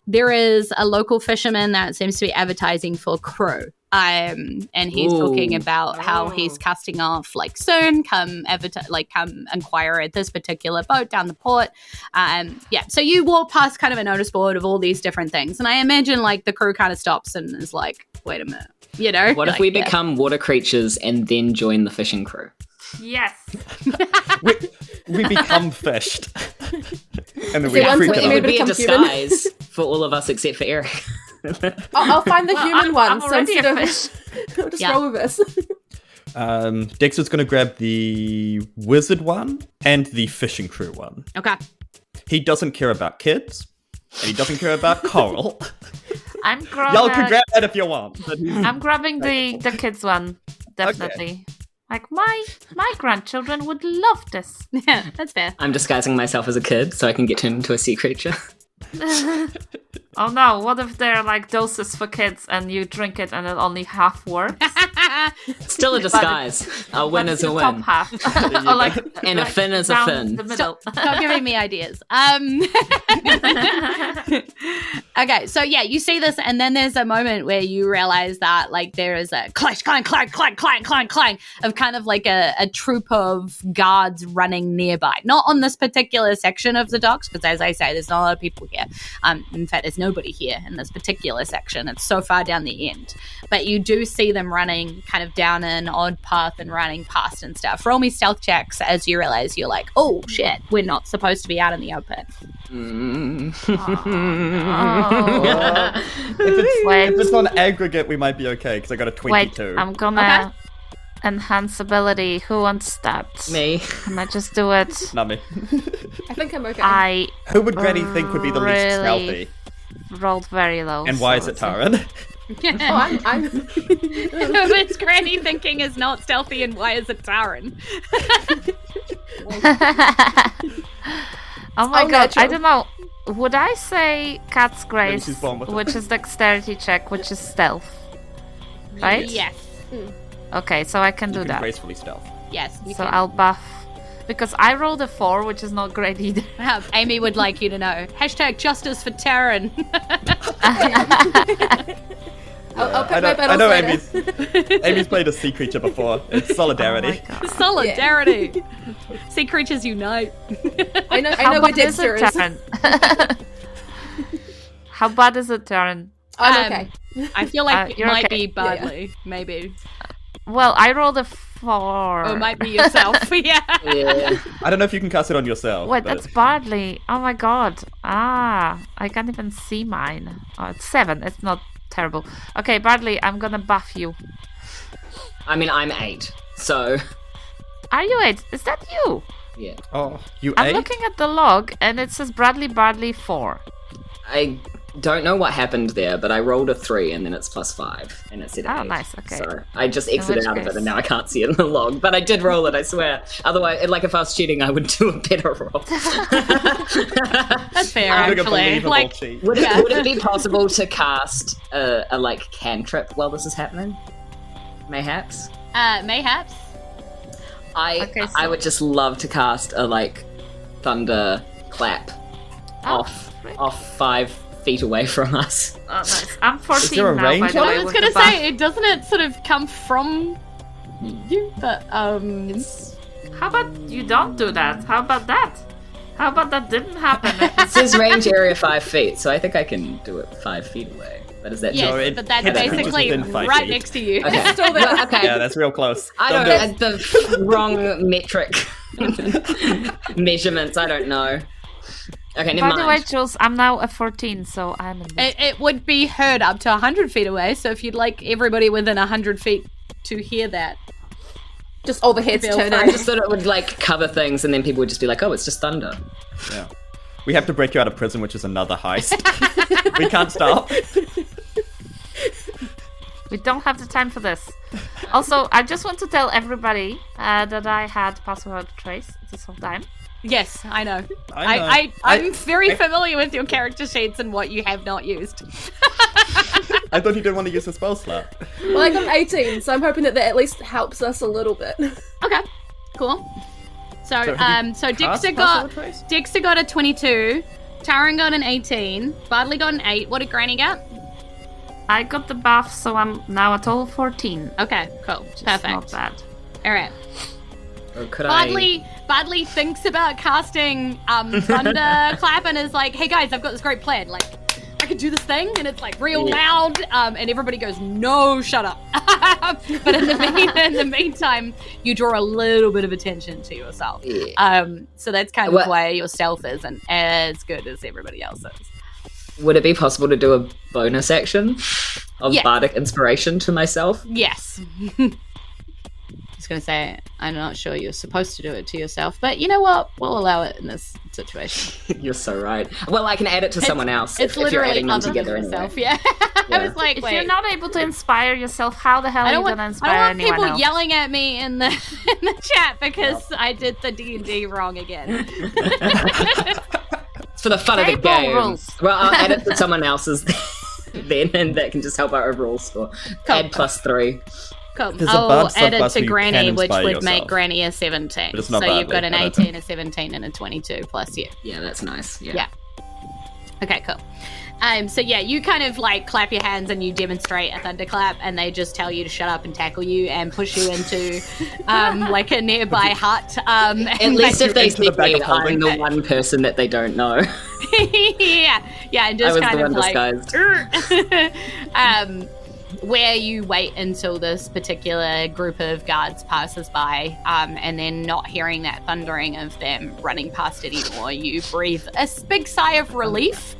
There is a local fisherman that seems to be advertising for crew. And he's talking about how he's casting off, like, soon, come inquire at this particular boat down the port. So you walk past kind of a notice board of all these different things. And I imagine, like, the crew kind of stops and is like, wait a minute. You know, what if we become water creatures and then join the fishing crew? Yes. we become fished. And then See, once freak we it It out. would be a become human. disguise for all of us except for Erika. I'll find the human one. I'm already instead a of- fish. I'll just roll with this. Dexter's going to grab the wizard one and the fishing crew one. Okay. He doesn't care about kids, and he doesn't care about coral. I'm grabbing. Y'all can grab that if you want. But I'm grabbing the kids one, definitely. Like, my grandchildren would love this. Yeah, that's fair. I'm disguising myself as a kid so I can get turned into a sea creature. Oh no, what if they're like doses for kids and you drink it and it only half works? Still a disguise. A win is a Top win. half. Or like, And a fin is a down fin. The middle. Stop giving me ideas. Okay, so yeah, you see this, and then there's a moment where you realize that, like, there is a clang, clang, clang, clang, clang, clang, clang of kind of like a troop of guards running nearby. Not on this particular section of the docks, because as I say, there's not a lot of people here. In fact, there's nobody here in this particular section. It's so far down the end. But you do see them running kind of down an odd path and running past and stuff. Roll me stealth checks as you realize you're like, oh shit, we're not supposed to be out in the open. If it's on aggregate, we might be okay, because I got a 22. Wait, I'm gonna enhance ability. Who wants that? Me. Can I just do it? Not me. I think I'm okay. Who would Granny think would be the least Really? stealthy? Rolled very low. And why so is it it's a- Taryn? I'm What's Granny thinking is not stealthy, and why is it Taryn? Oh my all god, natural. I don't know. Would I say Cat's Grace, she's born with it. which is dexterity check, which is stealth? Right? Yes. Okay, so I can You do can that. gracefully stealth. Yes. You So can. I'll buff. Because I rolled a 4, which is not great either. Amy would like you to know. Hashtag justice for Taryn. I'll pick I my know, battles later. Amy's played a sea creature before. It's solidarity. Oh my god. Solidarity. Sea creatures unite. I know How where bad is Dexter it, is. Taryn? How bad is it, Taryn? I'm okay. I feel like it you're might okay. be Bardley. Maybe. Well, I rolled a 4. Or it might be yourself. Yeah. Yeah. I don't know if you can cast it on yourself. Wait, but that's Bardley. Oh my god. I can't even see mine. Oh, it's 7. It's not terrible. Okay, Bardley, I'm gonna buff you. I mean, I'm 8, so Are you 8? Is that you? yeah. Oh, you I'm ate? looking at the log and it says Bardley 4. I don't know what happened there, but I rolled a 3 and then it's +5, and it said 8. Oh, nice, okay. So I just In exited which out of it, case- and now I can't see it in the log. But I did roll it, I swear. Otherwise, like if I was cheating, I would do a better roll. That's fair, Doing a actually. believable Like, cheat. Would it be possible to cast a like cantrip while this is happening? Mayhaps. mayhaps. Okay, I so- would just love to cast a like thunder clap Oh, off 5 feet away from us. Oh, nice. I'm 14 there a now, by range the on way. I was with gonna the buff. say, doesn't it sort of come from you? But How about you don't do that? How How about that didn't happen? It says range area 5 feet, so I think I can do it 5 feet away. But is that Yes, it- but that's yeah, that's basically within 5 right feet. next to you. Okay. Still there. Well, okay. Yeah, that's real close. I Don't don't do know it. the wrong metric measurements. I don't know. Okay, never By the way, mind. Jules, I'm now at 14, so I'm in this. It would be heard up to 100 feet away, so if you'd like everybody within 100 feet to hear that. Just all the heads Feel turn free. I in. just thought it would like cover things, and then people would just be like, "Oh, it's just thunder." Yeah. We have to break you out of prison, which is another heist. We can't stop. We don't have the time for this. Also, I just want to tell everybody that I had password trace this whole time. Yes, I know. I know. I'm very familiar with your character sheets and what you have not used. I thought you didn't want to use the spell slot. Well, I got an 18, so I'm hoping that at least helps us a little bit. Okay, cool. So, So have you so cast Dexter password trace? got a 22, Taryn got an 18, Bardley got an 8. What did Granny get? I got the buff, so I'm now a total 14. Okay, cool, Which is perfect. Not bad. All right. Or could Bardley thinks about casting Thunderclap and is like, hey guys, I've got this great plan. Like, I could do this thing, and it's like real loud, and everybody goes, no, shut up. But in the meantime, you draw a little bit of attention to yourself. Yeah. So that's kind of What- why your stealth isn't as good as everybody else's. Would it be possible to do a bonus action of Yeah. bardic inspiration to myself? Yes. I was going to say, I'm not sure you're supposed to do it to yourself, but you know what? We'll allow it in this situation. You're so right. Well, I can add it to someone else. It's if you're literally adding them other together than anyway. yourself. Yeah. I Yeah. was like, If wait. you're not able to inspire yourself, how the hell I are you don't going want, to I inspire don't want anyone people else? yelling at me in the chat because I did the D&D wrong again. It's for the fun of the Table game. rules. Well, I'll add it to someone else's then, and that can just help our overall score. Cool. Add +3. Cool. There's a I'll bunch add it of us to where you Granny, can which inspire would make yourself. Granny a 17. But it's not so you've got badly, an I don't 18, a 17, and a 22 plus you. Yeah, that's nice. Yeah. Okay, cool. So yeah, you kind of like clap your hands and you demonstrate a thunderclap, and they just tell you to shut up and tackle you and push you into like a nearby hut. At least if they into the see bag me, of holding. I'm the one person that they don't know. yeah, and I just was kind the of one like disguised. where you wait until this particular group of guards passes by, and then not hearing that thundering of them running past anymore, you breathe a big sigh of relief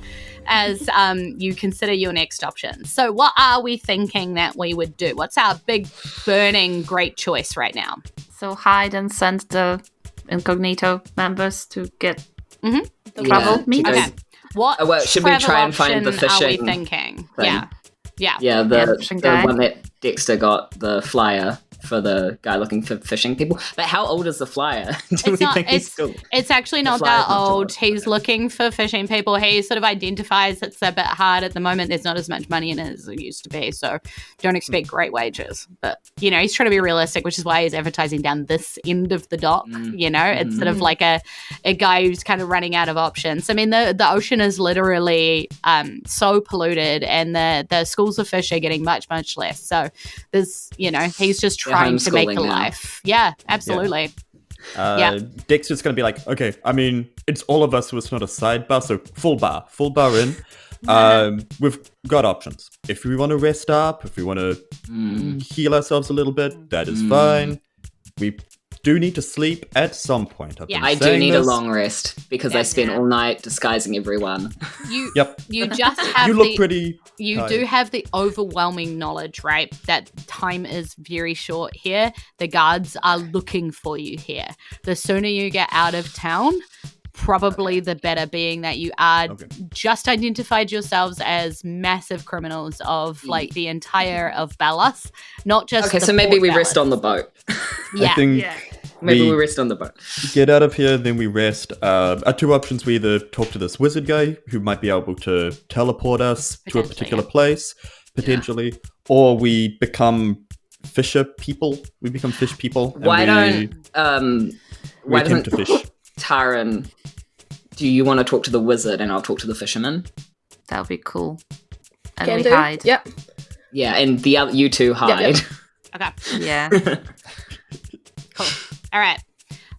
as you consider your next option. So what are we thinking that we would do? What's our big burning great choice right now? So hide and send the incognito members to get Yeah, trouble meet. to go- Okay. What Oh, well, should we travel try and find the option are we fishing thinking? thing? Yeah. Yeah, Yeah, the fishing guy. one that Dexter got, the flyer for the guy looking for fishing people. But how old is the flyer? Do we think he's cool? It's actually not flyer's that not too old. old. He's looking for fishing people. He sort of identifies it's a bit hard at the moment. There's not as much money in it as there used to be, so don't expect great wages. But, you know, he's trying to be realistic, which is why he's advertising down this end of the dock, you know? It's sort of like a guy who's kind of running out of options. I mean, the ocean is literally so polluted, and the schools of fish are getting much, much less. So there's, you know, he's just They're trying to make a homeschooling now. life. Yeah, absolutely. Yeah. Dexter's gonna be like, okay, I mean, it's all of us, so it's not a sidebar, so full bar in. We've got options. If we want to rest up, if we want to heal ourselves a little bit, that is fine. We do need to sleep at some point. I've been I do saying need this. a long rest because I spent all night disguising everyone. You Yep. you just have You look pretty. you tired. do have the overwhelming knowledge, right? That time is very short here. The guards are looking for you here. The sooner you get out of town, probably the better, being that you are just identified yourselves as massive criminals of like the entire of Belas, not just Okay, the so maybe Port we Belas. rest on the boat. Yeah. I think Yeah. Maybe We- we rest on the boat. get out of here, then we rest. Our two options: we either talk to this wizard guy who might be able to teleport us to a Potentially, particular place, potentially, or we become fisher people. We become fish people. and Why we why attempt doesn't to fish? Taryn, do you want to talk to the wizard and I'll talk to the fisherman? That would be cool. And Can we do. hide. Yep. Yeah, and the other you two hide. yep. Okay. Yeah. Cool. All right.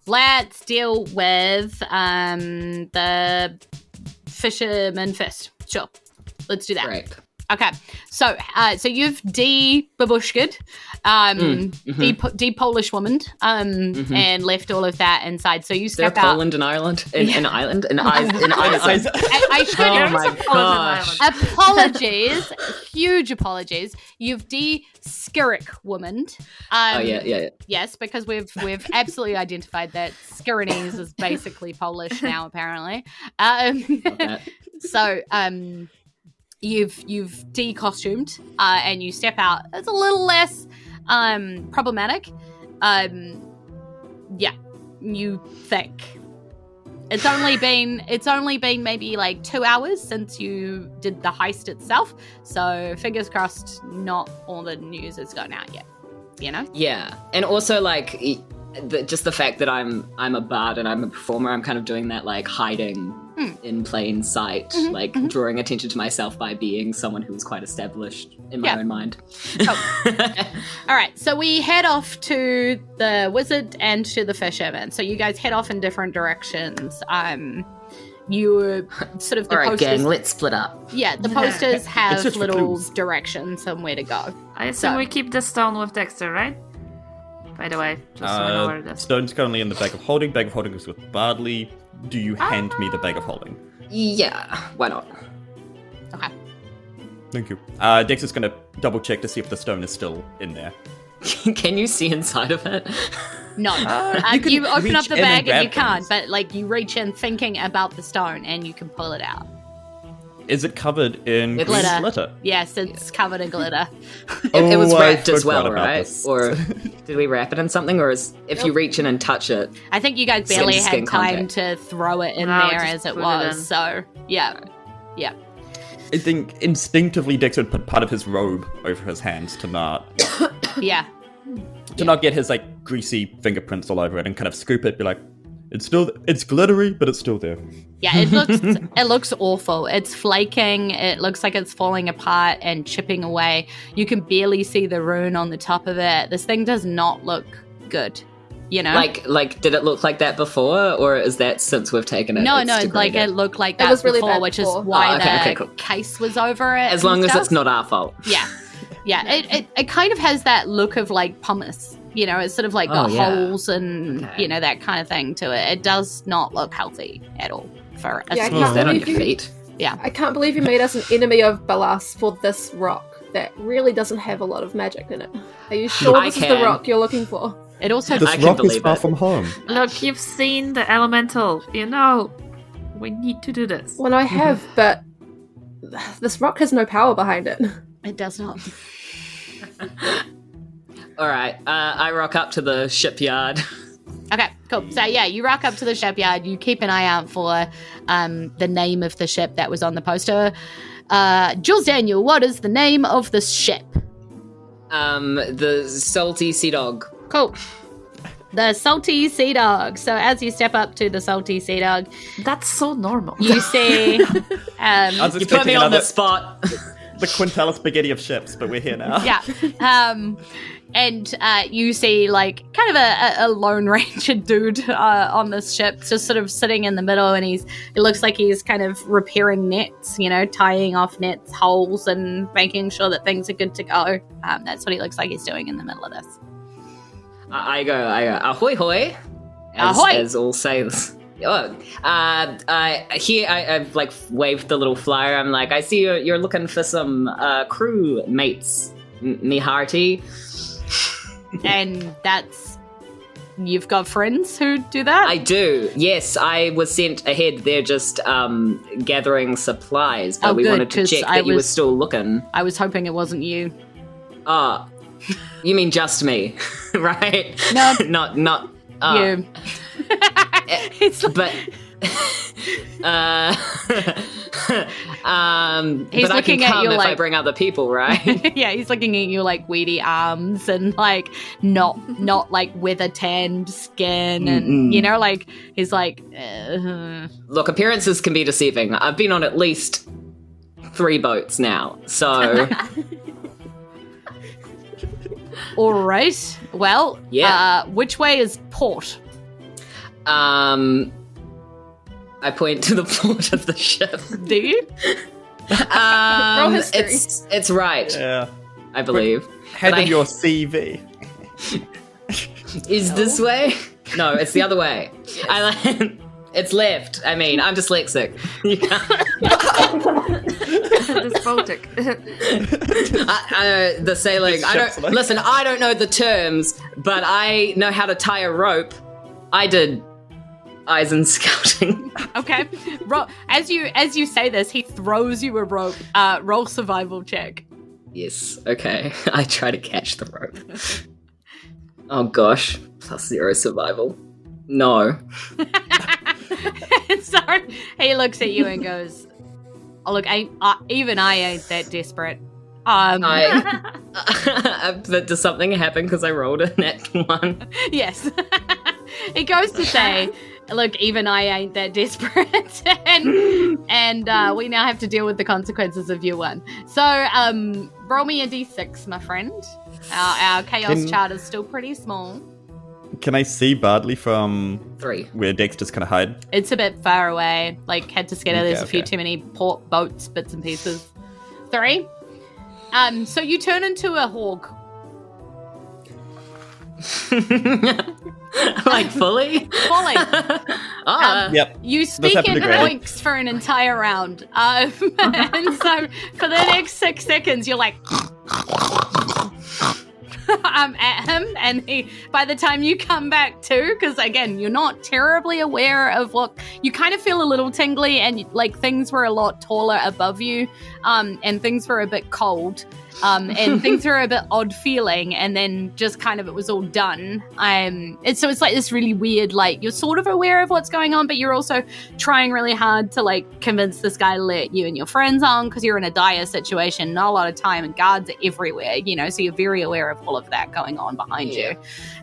let's deal with the fisherman first. Sure, let's do that. Great. Okay, so you've de-babushka'd, de-Polish woman, and left all of that inside. So you Is there step out. Poland in Ireland? In Ireland? In Isen? I should. Oh my Poland in gosh. Apologies, huge apologies. You've de-Skirrick woman. Yeah. Yes, because we've absolutely identified that Skirrinese is basically Polish now, apparently. So you've de-costumed and you step out. It's a little less problematic. You think. It's only been maybe like 2 hours since you did the heist itself. So fingers crossed, not all the news has gone out yet. You know? Yeah, and also like just the fact that I'm a bard and I'm a performer, I'm kind of doing that like hiding in plain sight, like drawing attention to myself by being someone who's quite established in my own mind. All right, so we head off to the wizard and to the fisherman. So you guys head off in different directions. You sort of the All right, posters, gang, let's split up. Yeah, the posters have just for little clues. directions somewhere to go. I assume So- we keep the stone with Dexter, right? By the way, just so we know where it is. Stone's currently in the bag of holding. Bag of holding is with Bardley. Do you hand me the bag of holding? Yeah, why not? Okay. Thank you. Dex is going to double check to see if the stone is still in there. Can you see inside of it? No, you can you open up reach the in and bag and you grab can't, things. but like you reach in thinking about the stone and you can pull it out. Is it covered in It's- green Glitter. glitter? Yes, it's covered in glitter. It was Oh, I wrapped as well, forgot about right? this. Or did we wrap it in something? Or is if you reach in and touch it? I think you guys barely Skin had time contact. to throw it in No, there just as it put it was. in. So yeah. I think instinctively Dex would put part of his robe over his hands to not get his like greasy fingerprints all over it and kind of scoop it, be like, it's glittery, but it's still there. Yeah, it looks awful. It's flaking. It looks like it's falling apart and chipping away. You can barely see the rune on the top of it. This thing does not look good. You know? Like, did it look like that before, or is that since we've taken it? No, it's like degraded? it looked like that was really before, bad which before. is why Oh, okay, the cool. case was over it. As long and as stuff. it's not our fault. Yeah. It kind of has that look of like pumice. You know, it's sort of like got yeah. holes and Okay. you know that kind of thing to it. It does not look healthy at all for a Yeah, I small- Use can't that on believe your you- feet. I can't believe you made us an enemy of Belas for this rock that really doesn't have a lot of magic in it. Are you sure I this is the can. rock you're looking for? It also This I can rock is believe far it. from home. Look, you've seen the elemental. You know, we need to do this. Well, I have, but this rock has no power behind it. it does not. All right, I rock up to the shipyard. Okay, cool. So yeah, you rock up to the shipyard. You keep an eye out for the name of the ship that was on the poster. Jules Daniel, what is the name of the ship? The salty sea dog. Cool. The Salty Sea Dog. So as you step up to the Salty Sea Dog, That's so normal. you see I was You put expecting me on another the spot. the Quintella spaghetti of ships, but we're here now. yeah. And you see like kind of a Lone Ranger dude on this ship, just sort of sitting in the middle, and it looks like he's kind of repairing nets, you know, tying off nets, holes, and making sure that things are good to go. That's what he looks like he's doing in the middle of this. I go, ahoy hoy. Ahoy. As all sailors. Oh, I've like waved the little flyer. I'm like, I see you're looking for some crew mates, me hearty. And you've got friends who do that? I do. Yes, I was sent ahead. They're just gathering supplies, but Oh, we good, wanted to 'cause check I that you were was- still looking. I was hoping it wasn't you. Ah, you mean just me, right? No. not. You. It's like, But He's but I can looking at come you if I like- bring other people, right? yeah, he's looking at you like weedy arms and like not like weather tanned skin, and you know, like he's like, Look, appearances can be deceiving. I've been on at least 3 boats now, so all right, well, Yeah. which way is port? I point to the port of the ship. Do you? Roll history. It's right, Yeah. I believe. Head But of your CV. Is this way? No, it's the other way. It's left. I mean, I'm dyslexic. You can't. Dysphonic. The sailing. I don't know the terms, but I know how to tie a rope. I did Isen scouting. Okay. As you say this, he throws you a rope. Roll survival check. Yes. Okay. I try to catch the rope. Oh gosh. +0 survival. No. So he looks at you and goes, "Oh look, even I ain't that desperate." But does something happen because I rolled a nat 1? Yes. It goes to say, "Look, even I ain't that desperate," and we now have to deal with the consequences of your one. So, roll me a d6, my friend. Our chaos chart is still pretty small. Can I see Bardley from 3. where Dexter's kind of hide? It's a bit far away. Like, had to scatter. There's a few Okay. too many port boats, bits and pieces. 3. So you turn into a hawk. Like fully? Fully. Yep. You speak happened in to Granny. oinks for an entire round. And so for the next 6 seconds, you're like... at him, and by the time you come back to, because again, you're not terribly aware of what, you kind of feel a little tingly, and like things were a lot taller above you, and things were a bit cold, and things were a bit odd feeling, and then just kind of it was all done. So it's like this really weird, like you're sort of aware of what's going on, but you're also trying really hard to like convince this guy to let you and your friends on, because you're in a dire situation, not a lot of time, and guards are everywhere, so you're very aware of all of that going on behind you.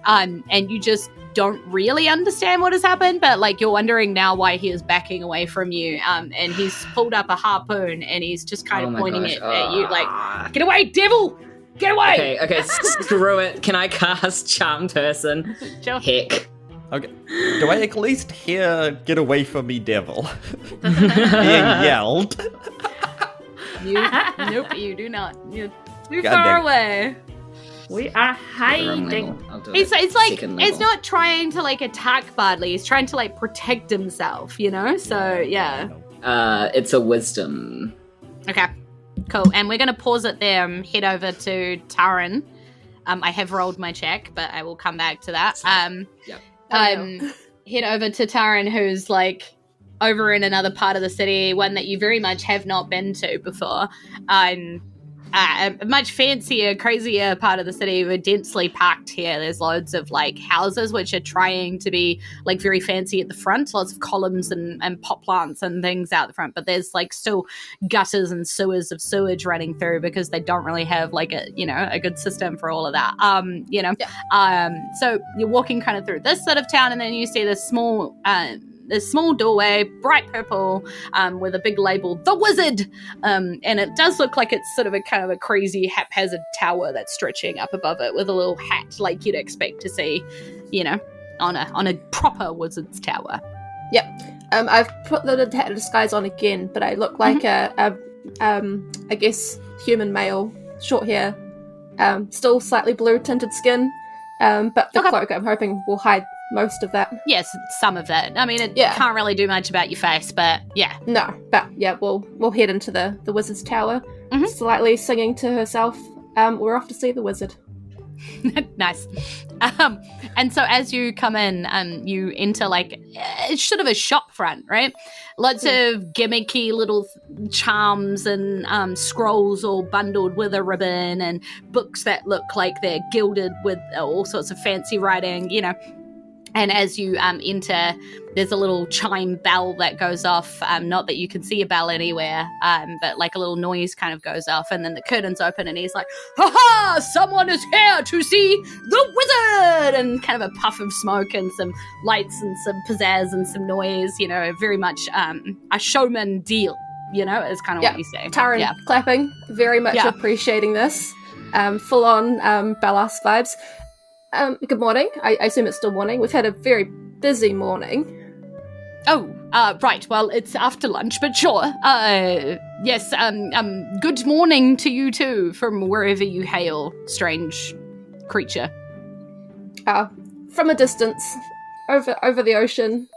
And you just don't really understand what has happened, but like you're wondering now why he is backing away from you, and he's pulled up a harpoon and he's just kind of pointing it at you like, "Get away, devil! Get away!" Okay, screw it. Can I cast Charm Person? Sure. Heck. Okay. Do I at least hear "Get away from me, devil" being yelled? Nope, you do not. You're too God far dang. away. We are hiding. It's like Second it's level. not trying to like attack Bardley. He's trying to like protect himself, So yeah. It's a wisdom. Okay. Cool. And we're gonna pause it there and head over to Taryn. I have rolled my check, but I will come back to that. Yep. Head over to Taryn, who's like over in another part of the city, one that you very much have not been to before. A much fancier, crazier part of the city. We're densely packed here. There's loads of like houses which are trying to be like very fancy at the front, lots of columns and pot plants and things out the front, but there's like still gutters and sewers of sewage running through because they don't really have like a good system for all of that. So you're walking kind of through this side of town, and then you see this small doorway, bright purple, with a big label, "The Wizard," and it does look like it's sort of a kind of a crazy haphazard tower that's stretching up above it with a little hat like you'd expect to see, on a proper wizard's tower. Yep. I've put the hat of disguise on again, but I look like I guess human male, short hair, still slightly blue tinted skin, but the cloak I'm hoping will hide most of that. Yes, some of that. I mean, it can't really do much about your face, but yeah. No, but yeah, we'll head into the wizard's tower, slightly singing to herself. We're off to see the wizard. Nice. And so as you come in, you enter like it's sort of a shop front, right? Lots of gimmicky little charms and scrolls all bundled with a ribbon, and books that look like they're gilded with all sorts of fancy writing, And as you enter, there's a little chime bell that goes off. Not that you can see a bell anywhere, but like a little noise kind of goes off, and then the curtains open, and he's like, "Ha ha! Someone is here to see the wizard!" And kind of a puff of smoke and some lights and some pizzazz and some noise. Very much a showman deal. Is kind of what you say. Taryn clapping, very much appreciating this. Full on Belas vibes. Good morning. I assume it's still morning. We've had a very busy morning. Oh, right. Well, it's after lunch, but sure. Yes, good morning to you too, from wherever you hail, strange creature. From a distance, over the ocean.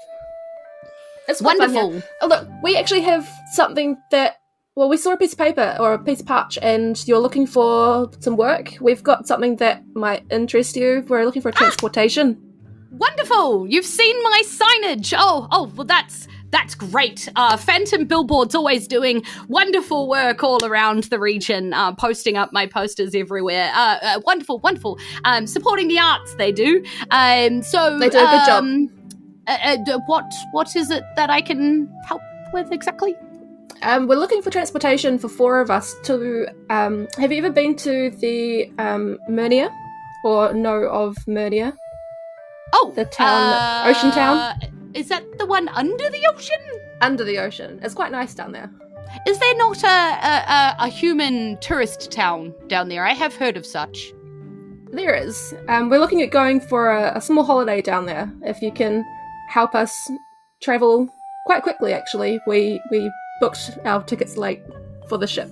It's quite fun Wonderful. here. Oh, look, we actually have something that... Well, we saw a piece of paper or a piece of parch, and you're looking for some work. We've got something that might interest you. We're looking for transportation. Wonderful. You've seen my signage. Oh, well, that's great. Phantom Billboard's always doing wonderful work all around the region, posting up my posters everywhere. Wonderful. Supporting the arts, they do. So They do a good job. What is it that I can help with exactly? We're looking for transportation for 4 of us to... have you ever been to the Myrnia? Or know of Myrnia? Oh, The town, ocean town? Is that the one under the ocean? Under the ocean. It's quite nice down there. Is there not a human tourist town down there? I have heard of such. There is. We're looking at going for a small holiday down there. If you can help us travel quite quickly, actually. We booked our tickets late for the ship.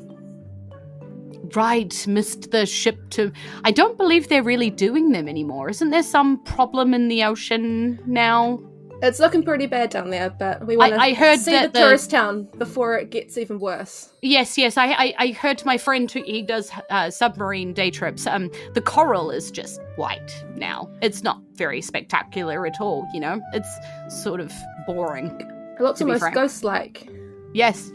Right, missed the ship to... I don't believe they're really doing them anymore. Isn't there some problem in the ocean now? It's looking pretty bad down there, but we want I to heard see that the tourist town before it gets even worse. Yes, I heard my friend who he does submarine day trips. The coral is just white now. It's not very spectacular at all, you know? It's sort of boring. It looks To be almost frank. ghost-like. Yes.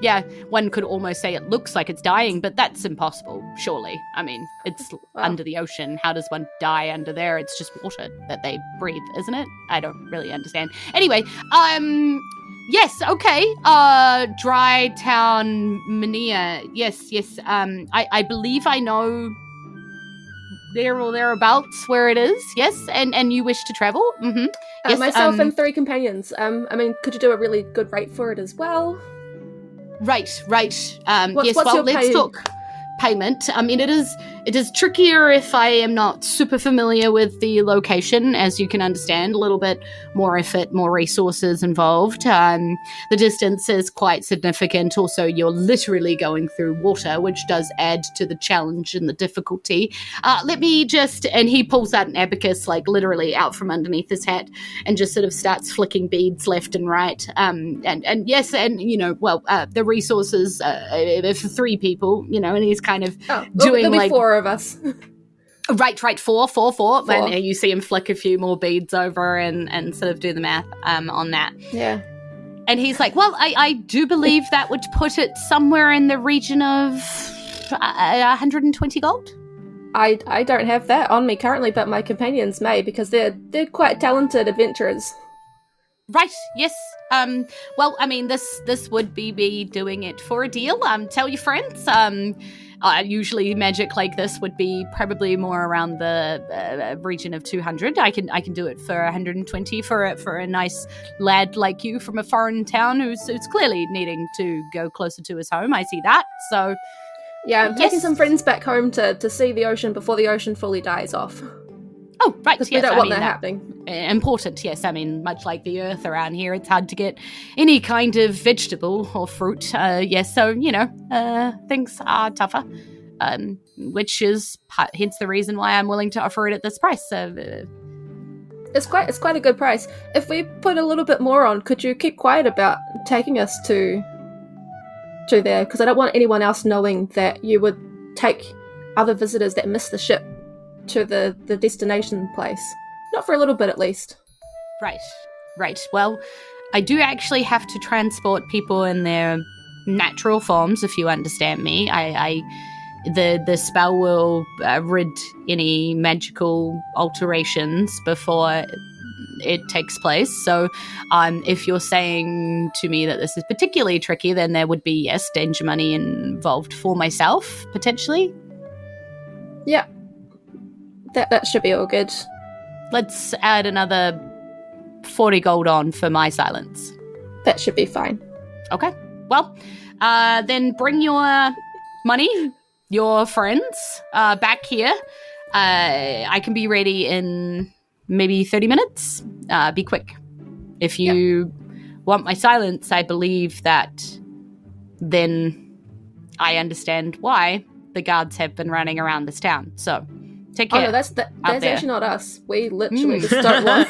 Yeah, one could almost say it looks like it's dying, but that's impossible, surely. I mean, it's under the ocean. How does one die under there? It's just water that they breathe, isn't it? I don't really understand. Anyway, yes, okay. Dry Town Mania. Yes. I believe I know there or thereabouts where it is. Yes, and you wish to travel? Mm-hmm. Yes, myself and 3 companions. Could you do a really good rate for it as well? Right. What's Yes, your let's pay? talk payment. I mean, it is trickier if I am not super familiar with the location, as you can understand. A little bit more effort, more resources involved. The distance is quite significant. Also, you're literally going through water, which does add to the challenge and the difficulty. Let me just... And he pulls out an abacus, like literally out from underneath his hat, and just sort of starts flicking beads left and right. And yes, and, you know, well, the resources for 3 people, you know, and he's kind of doing there'll be like... 4 of us. Right, 4. Four. And you see him flick a few more beads over and sort of do the math on that. Yeah. And he's like, well, I do believe that would put it somewhere in the region of 120 gold. I don't have that on me currently, but my companions may, because they're quite talented adventurers. Right, yes. Well, I mean, this would be me doing it for a deal. Tell your friends. Usually magic like this would be probably more around the region of 200. I can do it for 120 for a nice lad like you from a foreign town who's clearly needing to go closer to his home. I see that. So Yeah, I'm taking Yes. some friends back home to see the ocean before the ocean fully dies off. Oh, right. Because Yes, we don't I want mean, that happening. Important, yes. I mean, much like the earth around here, it's hard to get any kind of vegetable or fruit. Yes, so, you know, things are tougher, which is hence the reason why I'm willing to offer it at this price. It's quite a good price. If we put a little bit more on, could you keep quiet about taking us to there? Because I don't want anyone else knowing that you would take other visitors that miss the ship to the destination place. Not for a little bit, at least. Right. Well, I do actually have to transport people in their natural forms, if you understand me. The spell will rid any magical alterations before it takes place. So if you're saying to me that this is particularly tricky, then there would be, yes, danger money involved for myself, potentially. Yeah. That should be all good. Let's add another 40 gold on for my silence. That should be fine. Okay. Well, then bring your money, your friends, back here. I can be ready in maybe 30 minutes. be quick. If you want my silence, I believe that then I understand why the guards have been running around this town. So, take care. Oh no, that's actually not us. We literally just don't want.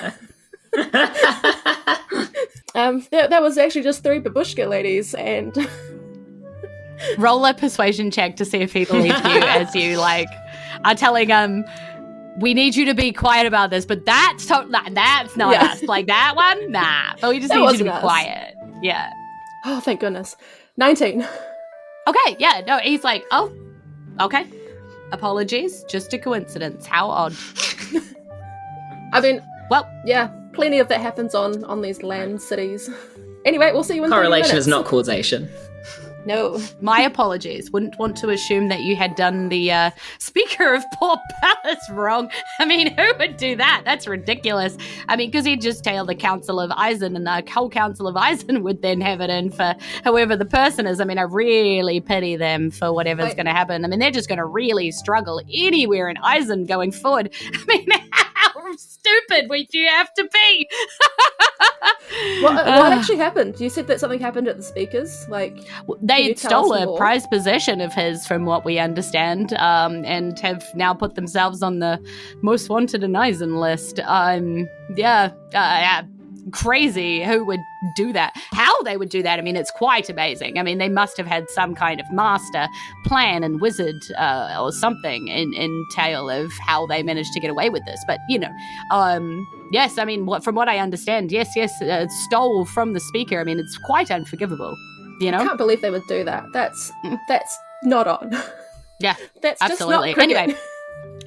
That was actually just 3 babushka ladies, and Roll a persuasion check to see if he believes you as you are telling him, we need you to be quiet about this, but that's not us. Like that one, nah. But we just need you to be quiet. Yeah. Oh, thank goodness. 19. Okay, yeah, no, he's like, oh, okay. Apologies, just a coincidence. How odd. I mean, well, yeah, plenty of that happens on these land cities. Anyway, we'll see you in 30 Correlation minutes. is not causation. No. my apologies. Wouldn't want to assume that you had done the Speaker of Port Belas wrong. I mean, who would do that? That's ridiculous. I mean, because he'd just tell the Council of Isen, and the whole Council of Isen would then have it in for whoever the person is. I mean, I really pity them for whatever's going to happen. I mean, they're just going to really struggle anywhere in Isen going forward. I mean, how stupid would you have to be? What actually happened? You said that something happened at the Speakers? They stole a prized possession of his, from what we understand, and have now put themselves on the most wanted in Isen list. Crazy. Who would do that? How they would do that? I mean, it's quite amazing. I mean, they must have had some kind of master plan and wizard or something in tale of how they managed to get away with this. But, yes, I mean, from what I understand, yes, stole from the Speaker. I mean, it's quite unforgivable, I can't believe they would do that. That's not on. Yeah, that's absolutely. Just not cricket.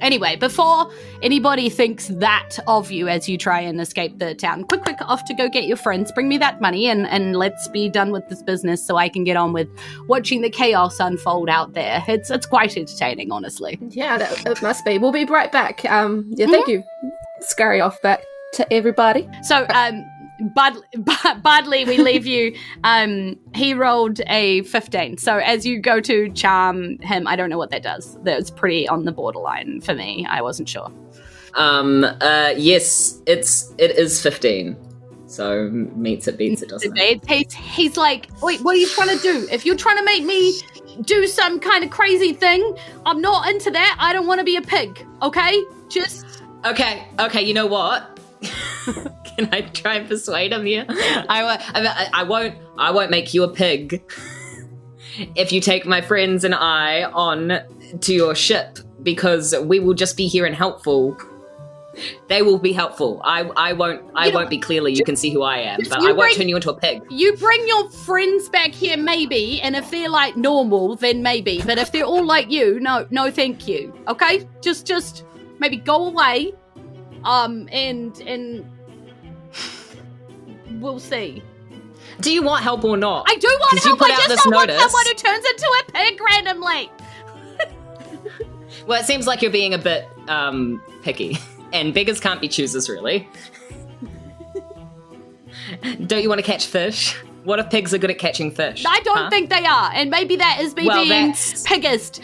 Anyway, before anybody thinks that of you as you try and escape the town, quick, off to go get your friends. Bring me that money and let's be done with this business so I can get on with watching the chaos unfold out there. It's quite entertaining, honestly. Yeah, it must be. We'll be right back. Thank you. Scurry off back to everybody. So, Bardley, we leave you. He rolled a 15. So as you go to charm him, I don't know what that does. That's pretty on the borderline for me. I wasn't sure. Yes, it is 15. So meets it, beats it, doesn't it? He's like, wait, what are you trying to do? If you're trying to make me do some kind of crazy thing, I'm not into that. I don't want to be a pig, okay? Just... Okay, you know what? Can I try and persuade him here? I won't make you a pig if you take my friends and I on to your ship, because we will just be here and helpful. They will be helpful. I won't be clearly. You can see who I am, but I won't turn you into a pig. You bring your friends back here, maybe, and if they're like normal, then maybe. But if they're all like you, no, thank you. Okay, just maybe go away. And we'll see. Do you want help or not? I do want help. I just don't want someone who turns into a pig randomly. Well, it seems like you're being a bit picky, and beggars can't be choosers, really. Don't you want to catch fish? What if pigs are good at catching fish? I don't think they are, and maybe that is me being piggest.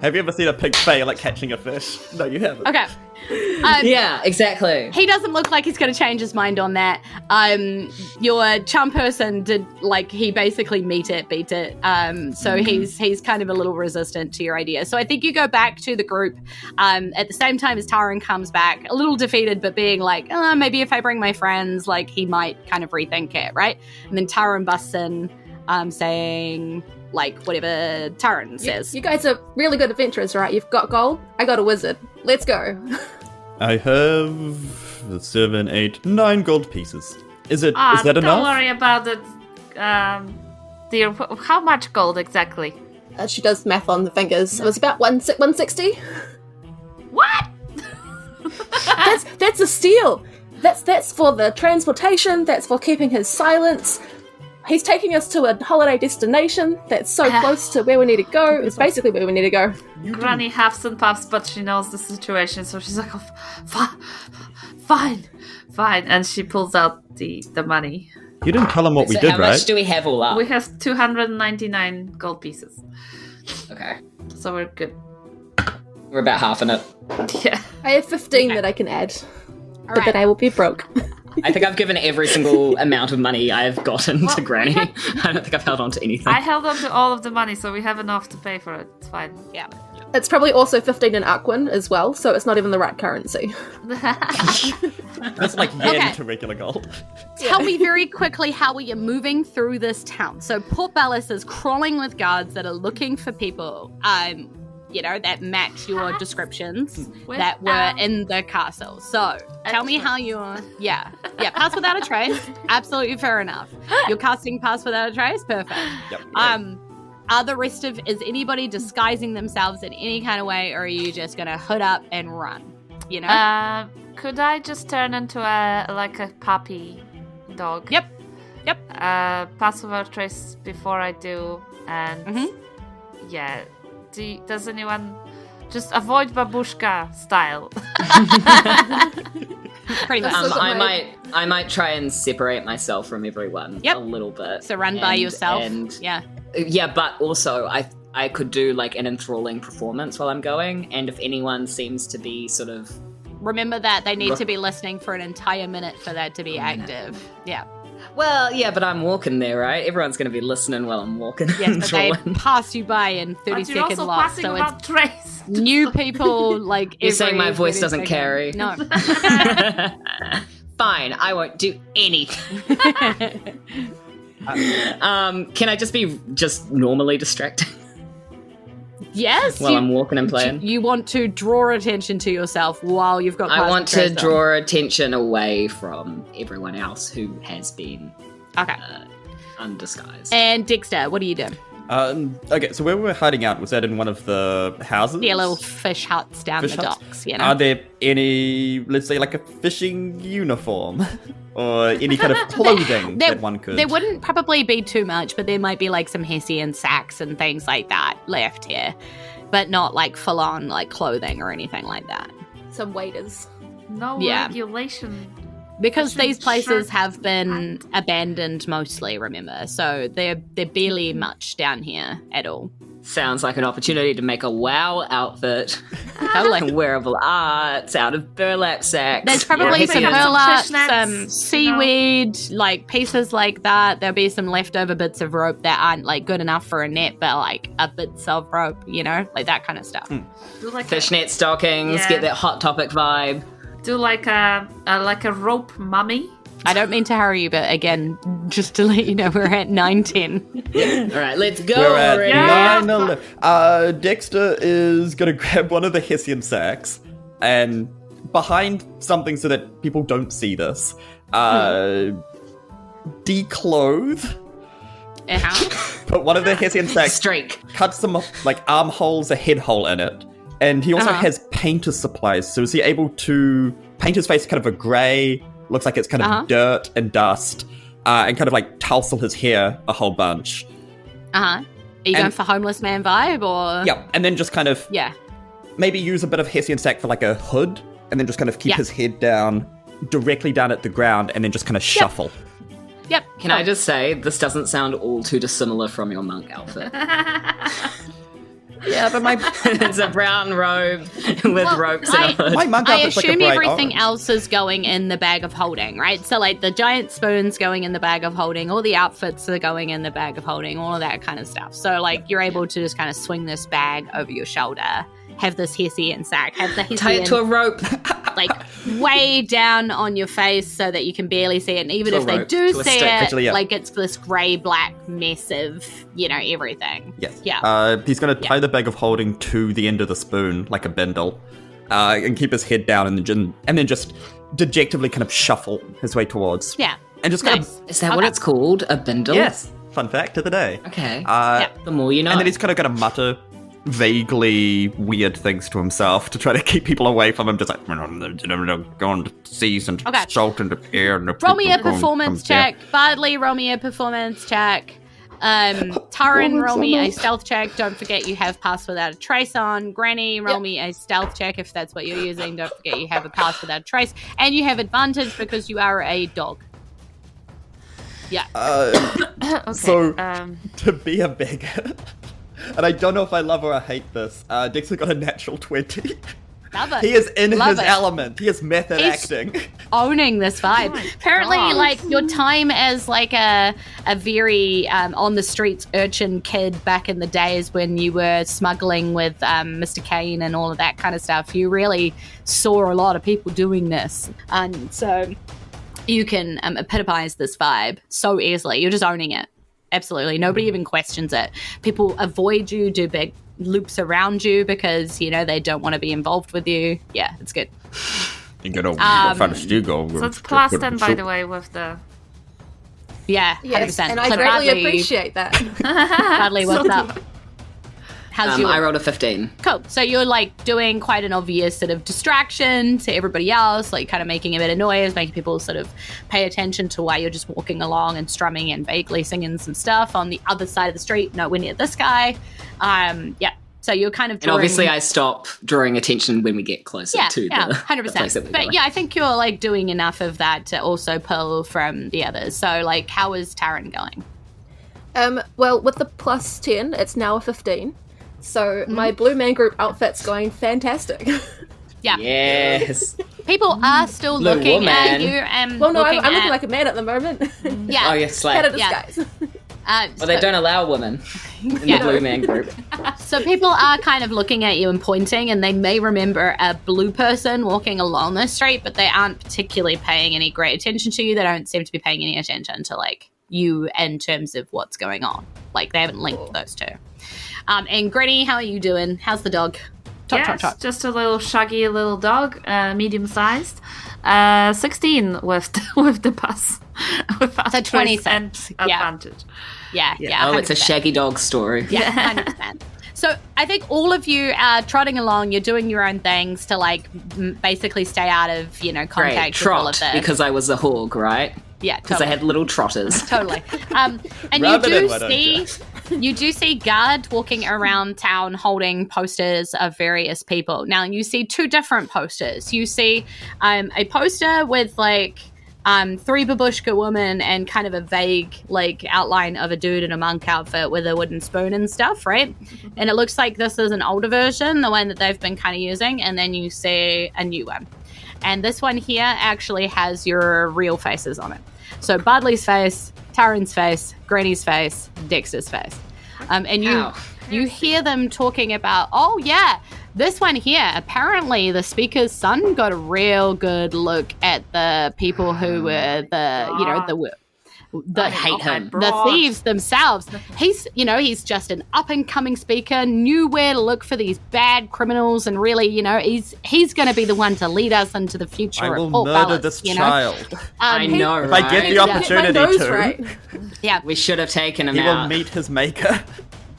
Have you ever seen a pig fail at catching a fish? No, you haven't. Okay. Yeah, exactly. He doesn't look like he's going to change his mind on that. Your charm person did, he basically beat it. So he's kind of a little resistant to your idea. So I think you go back to the group at the same time as Taryn comes back, a little defeated, but being like, maybe if I bring my friends, he might kind of rethink it, right? And then Taryn busts in saying... whatever Taryn says. You guys are really good adventurers, right? You've got gold, I got a wizard. Let's go. I have 7, 8, 9 gold pieces. Is that enough? Don't worry about it, dear. How much gold exactly? She does math on the fingers. It was about 160. What? That's a steal. That's for the transportation. That's for keeping his silence. He's taking us to a holiday destination that's so close to where we need to go. It's basically where we need to go. Granny huffs and puffs, but she knows the situation, so she's like, fine. And she pulls out the money. You didn't tell him what we did, right? How much do we have all up? We have 299 gold pieces. Okay. So we're good. We're about half in it. Yeah. I have 15 that I can add. All but then I will be broke. I think I've given every single amount of money I've gotten to Granny. I don't think I've held on to anything. I held on to all of the money, so we have enough to pay for it. It's fine. Yeah. It's probably also 15 in Aquan as well, so it's not even the right currency. That's like yen to regular gold. Tell me very quickly how we are moving through this town. So Port Belas is crawling with guards that are looking for people, that match your descriptions that were in the castle. So tell me how you're... Yeah, pass without a trace. Absolutely fair enough. You're casting pass without a trace? Perfect. Yep. Is anybody disguising themselves in any kind of way, or are you just going to hood up and run? Could I just turn into a puppy dog? Yep. Pass without trace before I do, and does anyone just avoid babushka style? Pretty much. I might try and separate myself from everyone a little bit. So run by yourself. Yeah, but also I could do like an enthralling performance while I'm going, and if anyone seems to be sort of... Remember that they need to be listening for an entire minute for that to be active. Yeah. Well, yeah, but I'm walking there, right? Everyone's going to be listening while I'm walking. Yes, but they pass you by in 30-second lots. So it's trace. New people, like... You're saying my voice doesn't carry? No. Fine, I won't do anything. Can I just be normally distracted? Yes. While I'm walking and playing? You want to draw attention to yourself while you've got... I want to draw attention away from everyone else who has been undisguised. And Dexter, what are you doing? Okay, so where we were hiding out, was that in one of the houses? Yeah, little fish huts down the docks, Are there any, let's say, like a fishing uniform? Or any kind of clothing that one could... There wouldn't probably be too much, but there might be like some Hessian sacks and things like that left here. But not like full-on like clothing or anything like that. Some waders. No regulation. Because these places have been abandoned mostly, remember? So they're barely much down here at all. Sounds like an opportunity to make a WoW outfit. Totally. Wearable arts out of burlap sacks. There's probably some burlap, some seaweed, you know? like pieces like that. There'll be some leftover bits of rope that aren't like good enough for a net, but like a bits of rope, like that kind of stuff. Do like fishnet stockings, get that Hot Topic vibe. Do like a rope mummy. I don't mean to hurry you, but again, just to let you know, we're at 9:10. All right, let's go. We're at already. 9:11. Dexter is going to grab one of the Hessian sacks and behind something so that people don't see this, declothe. But one of the Hessian sacks cuts some like armholes, a head hole in it. And he also has painter's supplies. So is he able to paint his face kind of a grey, looks like it's kind of dirt and dust, and kind of like tousle his hair a whole bunch. Are you going for homeless man vibe or? Yeah, and then just kind of maybe use a bit of Hessian sack for like a hood, and then just kind of keep his head down, directly down at the ground, and then just kind of shuffle. Yep. Can I just say, this doesn't sound all too dissimilar from your monk outfit. Yeah, but it's a brown robe with ropes and a hood. My monk I outfit's assume like a bright everything orange. else is going in the bag of holding, right? So like the giant spoon's going in the bag of holding, all the outfits are going in the bag of holding, all of that kind of stuff. So like you're able to just kind of swing this bag over your shoulder, have this Hessian sack, have the Hessian tie it to a rope, like way down on your face so that you can barely see it. And even if they do see it, actually, like it's this grey black mess of everything. Yes. Yeah. He's going to tie the bag of holding to the end of the spoon like a bindle, and keep his head down and then just dejectedly kind of shuffle his way towards. Yeah. And just kind of... Is that what it's called? A bindle? Yes. Fun fact of the day. Okay. The more you know. And then he's kind of going to mutter vaguely weird things to himself to try to keep people away from him, just like going to seas and salt and air. And roll me a performance check. Bardley, roll me a performance check. Taryn, roll me a stealth check. Don't forget you have pass without a trace on. Granny, roll me a stealth check if that's what you're using. Don't forget you have a pass without a trace. And you have advantage because you are a dog. Yeah. Okay. So, to be a bigot, and I don't know if I love or I hate this, Dexter got a natural 20. Love it. He is in Love his it. element. He is method He's- acting. Owning this vibe. Oh my Apparently, God. like your time as like a very on the streets urchin kid back in the days when you were smuggling with Mr. Kane and all of that kind of stuff, you really saw a lot of people doing this, and so you can epitomize this vibe so easily. You're just owning it. Absolutely, nobody even questions it. People avoid you, do big loops around you because they don't want to be involved with you. Yeah, it's good. You gotta find a Stigo. So it's plus 10, by the way, with the... Yeah, 100%. Yes, and I So greatly Bardley- appreciate that. Bardley, what's up? How's you? I rolled a 15. Cool. So you're like doing quite an obvious sort of distraction to everybody else, like kind of making a bit of noise, making people sort of pay attention to why you're just walking along and strumming and vaguely singing some stuff on the other side of the street, nowhere near this guy. Yeah. So you're kind of And drawing... obviously I stop drawing attention when we get closer to the 100%. place that we're But going. yeah, I think you're like doing enough of that to also pull from the others. So like, how is Taryn going? Well, with the plus 10, it's now a 15. So my Blue Man Group outfit's going fantastic. Yeah. Yes. People are still Blue looking at woman. you and Well, no, I'm looking looking at... like a man at the moment. yeah. Oh, yes, Head of like, Yeah. disguise. well, they don't allow women in Yeah. the Blue Man group. So people are kind of looking at you and pointing, and they may remember a blue person walking along the street, but they aren't particularly paying any great attention to you. They don't seem to be paying any attention to like you in terms of what's going on. Like they haven't linked those two. And Granny, how are you doing? How's the dog? Yes, just a little shaggy little dog, medium-sized. 16 with the pass. Without So 26. and Yeah. advantage. Yeah. Oh, it's a 100%. shaggy dog story. Yeah, 100%. So I think all of you are trotting along. You're doing your own things to like basically stay out of contact Great. with all of Trot, this. because I was a hog, right? Yeah, Because totally. I had little trotters. Totally. And Rub it you in, do why don't see you do see guard walking around town holding posters of various people. Now you see two different posters. You see a poster with like three babushka women and kind of a vague like outline of a dude in a monk outfit with a wooden spoon and stuff, right? And it looks like this is an older version, the one that they've been kind of using, and then you see a new one. And this one here actually has your real faces on it. So Bardley's face, Taryn's face, Granny's face, Dexter's face. And you hear them talking about, oh yeah, this one here, apparently the speaker's son got a real good look at the people who were I hate him. the thieves themselves. He's just an up and coming speaker, knew where to look for these bad criminals, and really, he's going to be the one to lead us into the future I of will Port murder Belas, this you know? child. I know, If right? I get the Yeah. opportunity Get my nose to, right. Yeah. We should have taken him he will out. meet his maker.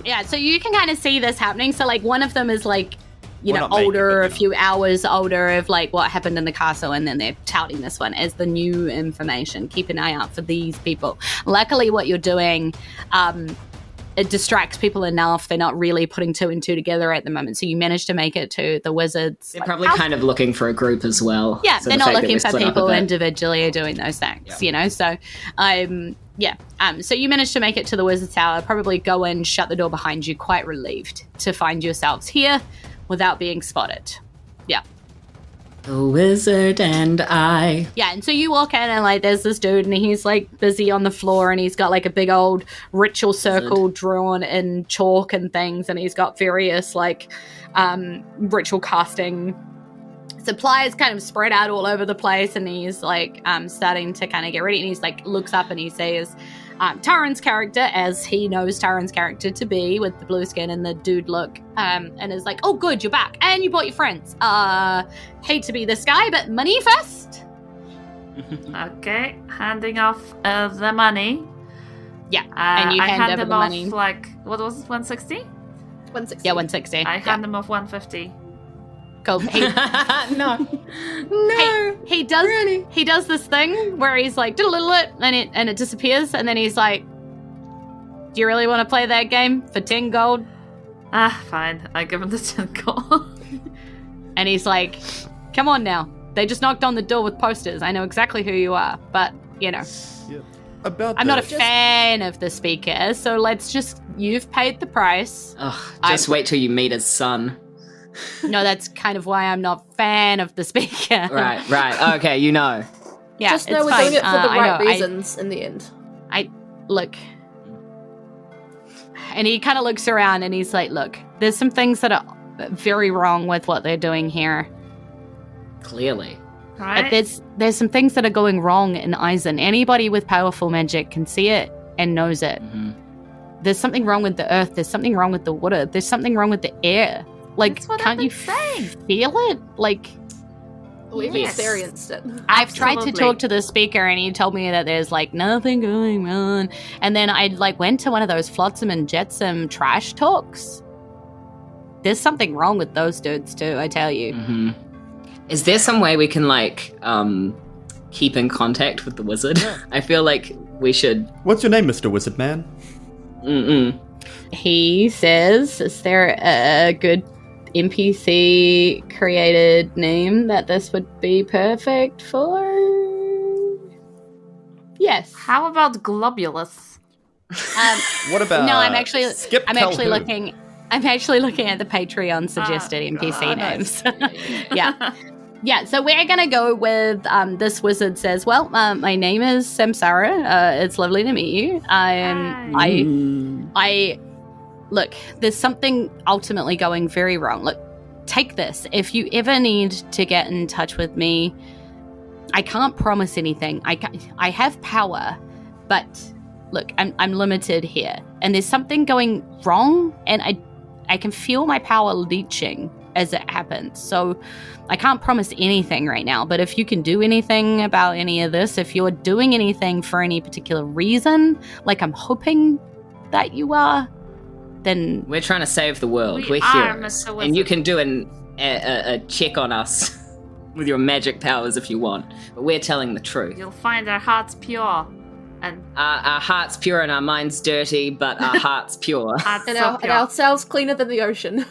Yeah, so you can kind of see this happening. So, like, one of them is, like, Well, not older, making, a few hours older of, like, what happened in the castle, and then they're touting this one as the new information. Keep an eye out for these people. Luckily, what you're doing, it distracts people enough. They're not really putting two and two together at the moment. So you manage to make it to the wizards. They're probably kind of looking for a group as well. Yeah, So they're the not fact that looking we're for split up a people bit. individually doing those things, So, so you managed to make it to the wizard tower, probably go in, shut the door behind you, quite relieved to find yourselves here without being spotted. Yeah. The wizard and I. Yeah, and so you walk in and, like, there's this dude and he's, like, busy on the floor and he's got, like, a big old ritual circle drawn in chalk and things, and he's got various, like, ritual casting supplies kind of spread out all over the place, and he's, like, starting to kind of get ready, and he's, like, looks up and he sees Taryn's character, as he knows Taryn's character to be, with the blue skin and the dude look, and is like, oh, good, you're back, and you brought your friends. Hate to be this guy, but money first? Okay, handing off the money. Yeah, and you I hand over him the off, money. like, what was it, 160? 160. Yeah, 160. I Yeah. hand him off 150. Cool. No. He does. Really? He does this thing where he's like, and it disappears, and then he's like, "Do you really want to play that game for 10 gold?" Fine. I give him the 10 gold. And he's like, "Come on now. They just knocked on the door with posters. I know exactly who you are, but About I'm not a this. fan of the speaker. So you've paid the price. Ugh, just wait till you meet his son. No, that's kind of why I'm not a fan of the speaker. Right. Okay, you know. Yeah, Just know it's we're fine. doing it for the I right know, reasons in the end. Look. And he kind of looks around and he's like, look, there's some things that are very wrong with what they're doing here. Clearly. Right? There's some things that are going wrong in Isen. Anybody with powerful magic can see it and knows it. Mm-hmm. There's something wrong with the earth. There's something wrong with the water. There's something wrong with the air. Like, That's what can't I've you been saying. feel it? Like, We've Yes. experienced it. I've tried to Absolutely. talk to the speaker and he told me that there's like nothing going on. And then I went to one of those Flotsam and Jetsam trash talks. There's something wrong with those dudes too, I tell you. Mm-hmm. Is there some way we can keep in contact with the wizard? I feel like we should. What's your name, Mr. Wizard Man? He says, is there a good NPC created name that this would be perfect for? Yes. How about Globulus? What about? No, I'm actually Calhoun? looking. I'm actually looking at the Patreon suggested NPC names. Yeah. So we're gonna go with this wizard says, "Well, my name is Samsara. It's lovely to meet you. I look. There's something ultimately going very wrong. Look, take this. If you ever need to get in touch with me, I can't promise anything. I have power, but look, I'm limited here, and there's something going wrong, and I can feel my power leaching as it happens. So I can't promise anything right now, but if you can do anything about any of this, if you're doing anything for any particular reason, like I'm hoping that you are, then We're trying to save the world. We We're are, heroes. Mr. And you Wizard. can do a check on us with your magic powers if you want. But we're telling the truth. You'll find our hearts pure. And Our heart's pure and our mind's dirty, but our heart's pure. hearts And so our pure. ourselves cleaner than the ocean.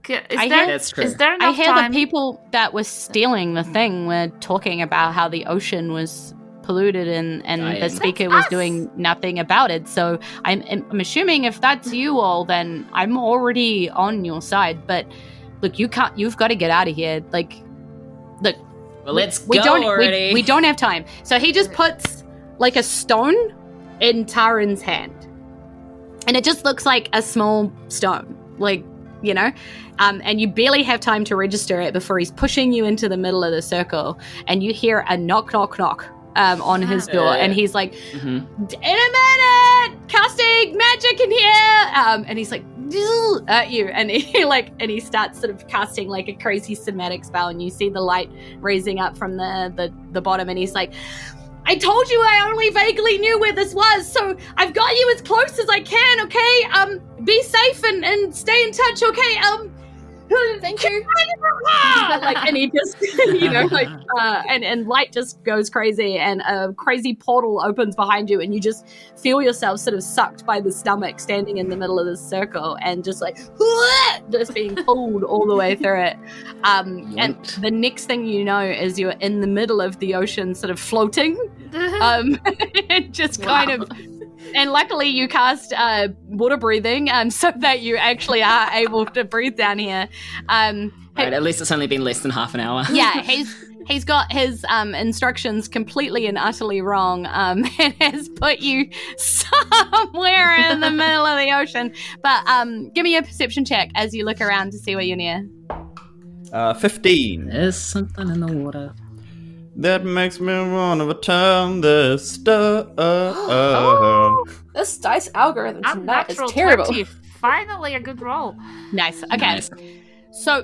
I hear- That's true. Is there I enough hear time? the people that were stealing the thing were talking about how the ocean was polluted and the Dying. speaker That's was us. doing nothing about it. So I'm assuming if that's you all, then I'm already on your side. But look, you've got to get out of here. Like, look, Well, let's we go don't already. we don't have time. So he just puts like a stone in Taryn's hand, and it just looks like a small stone, like, you know, and you barely have time to register it before he's pushing you into the middle of the circle, and you hear a knock on his door, and he's like, Mhm. in a minute, casting magic in here, and he's like at you, and he starts sort of casting like a crazy somatic spell, and you see the light raising up from the bottom, and he's like, I told you I only vaguely knew where this was, so I've got you as close as I can, okay? Be safe and stay in touch, okay? Thank you. And he just, and light just goes crazy, and a crazy portal opens behind you, and you just feel yourself sort of sucked by the stomach standing in the middle of this circle, and just like, just being pulled all the way through it. And the next thing you know is you're in the middle of the ocean, sort of floating, and just kind of. And luckily you cast water breathing, so that you actually are able to breathe down here. Right, at least it's only been less than half an hour. Yeah, he's got his instructions completely and utterly wrong, and has put you somewhere in the middle of the ocean. But give me a perception check as you look around to see what you're near. 15. There's something in the water. That makes me want to turn this stuff. This dice algorithm tonight is Unnatural terrible. 20. Finally, a good roll. Nice. Okay. Nice. So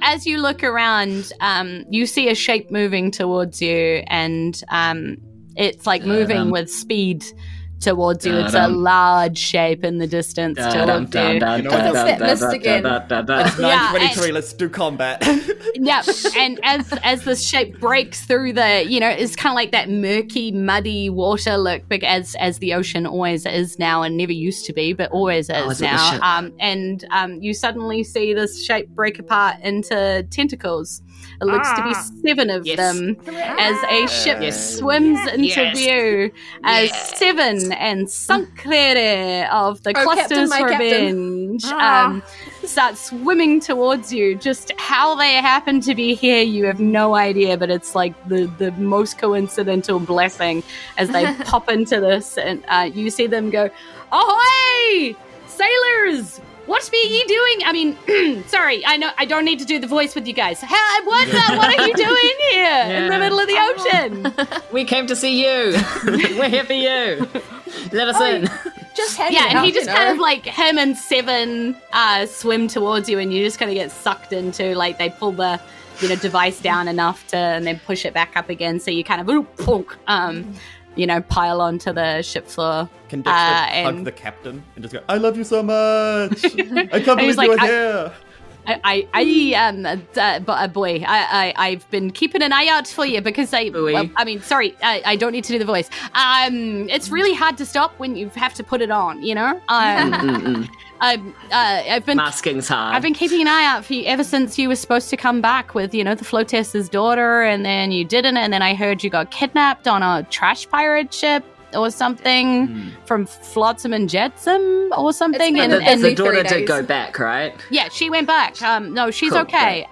as you look around, you see a shape moving towards you, and it's like moving with speed towards you. It's a large shape in the distance towards you. It's that mist again. It's 9:23. Let's do combat. Yeah, and as this shape breaks through the, it's kind of like that murky, muddy water look, as the ocean always is now, and never used to be, but always is now. And you suddenly see this shape break apart into tentacles. It looks to be 7 of them as a ship swims into view as 7 and Sunklere of the Oh, Cluster's Captain, my Revenge start swimming towards you. Just how they happen to be here, you have no idea, but it's like the most coincidental blessing as they pop into this, and you see them go, "Ahoy, sailors! What be ye doing?" I mean, sorry, I know I don't need to do the voice with you guys. What are you doing here in the middle of the ocean? We came to see you. We're here for you. Let us in. Just hanging Yeah, and out, he just you know? kind of like him and Seven swim towards you, and you just kind of get sucked into, like, they pull the device down enough to, and then push it back up again, so you kind of pile onto the ship floor. Can Dexter hug the captain and just go, "I love you so much. I can't believe you were here." Boy, I've been keeping an eye out for you because I sorry, I don't need to do the voice. It's really hard to stop when you have to put it on, you know? I've been masking's hard. I've been keeping an eye out for you ever since you were supposed to come back with, the Flotess's daughter, and then you didn't, and then I heard you got kidnapped on a trash pirate ship or something from Flotsam and Jetsam or something. It's been And the busy daughter 3 did days. go back, right? Yeah, she went back. No, she's Cool, okay.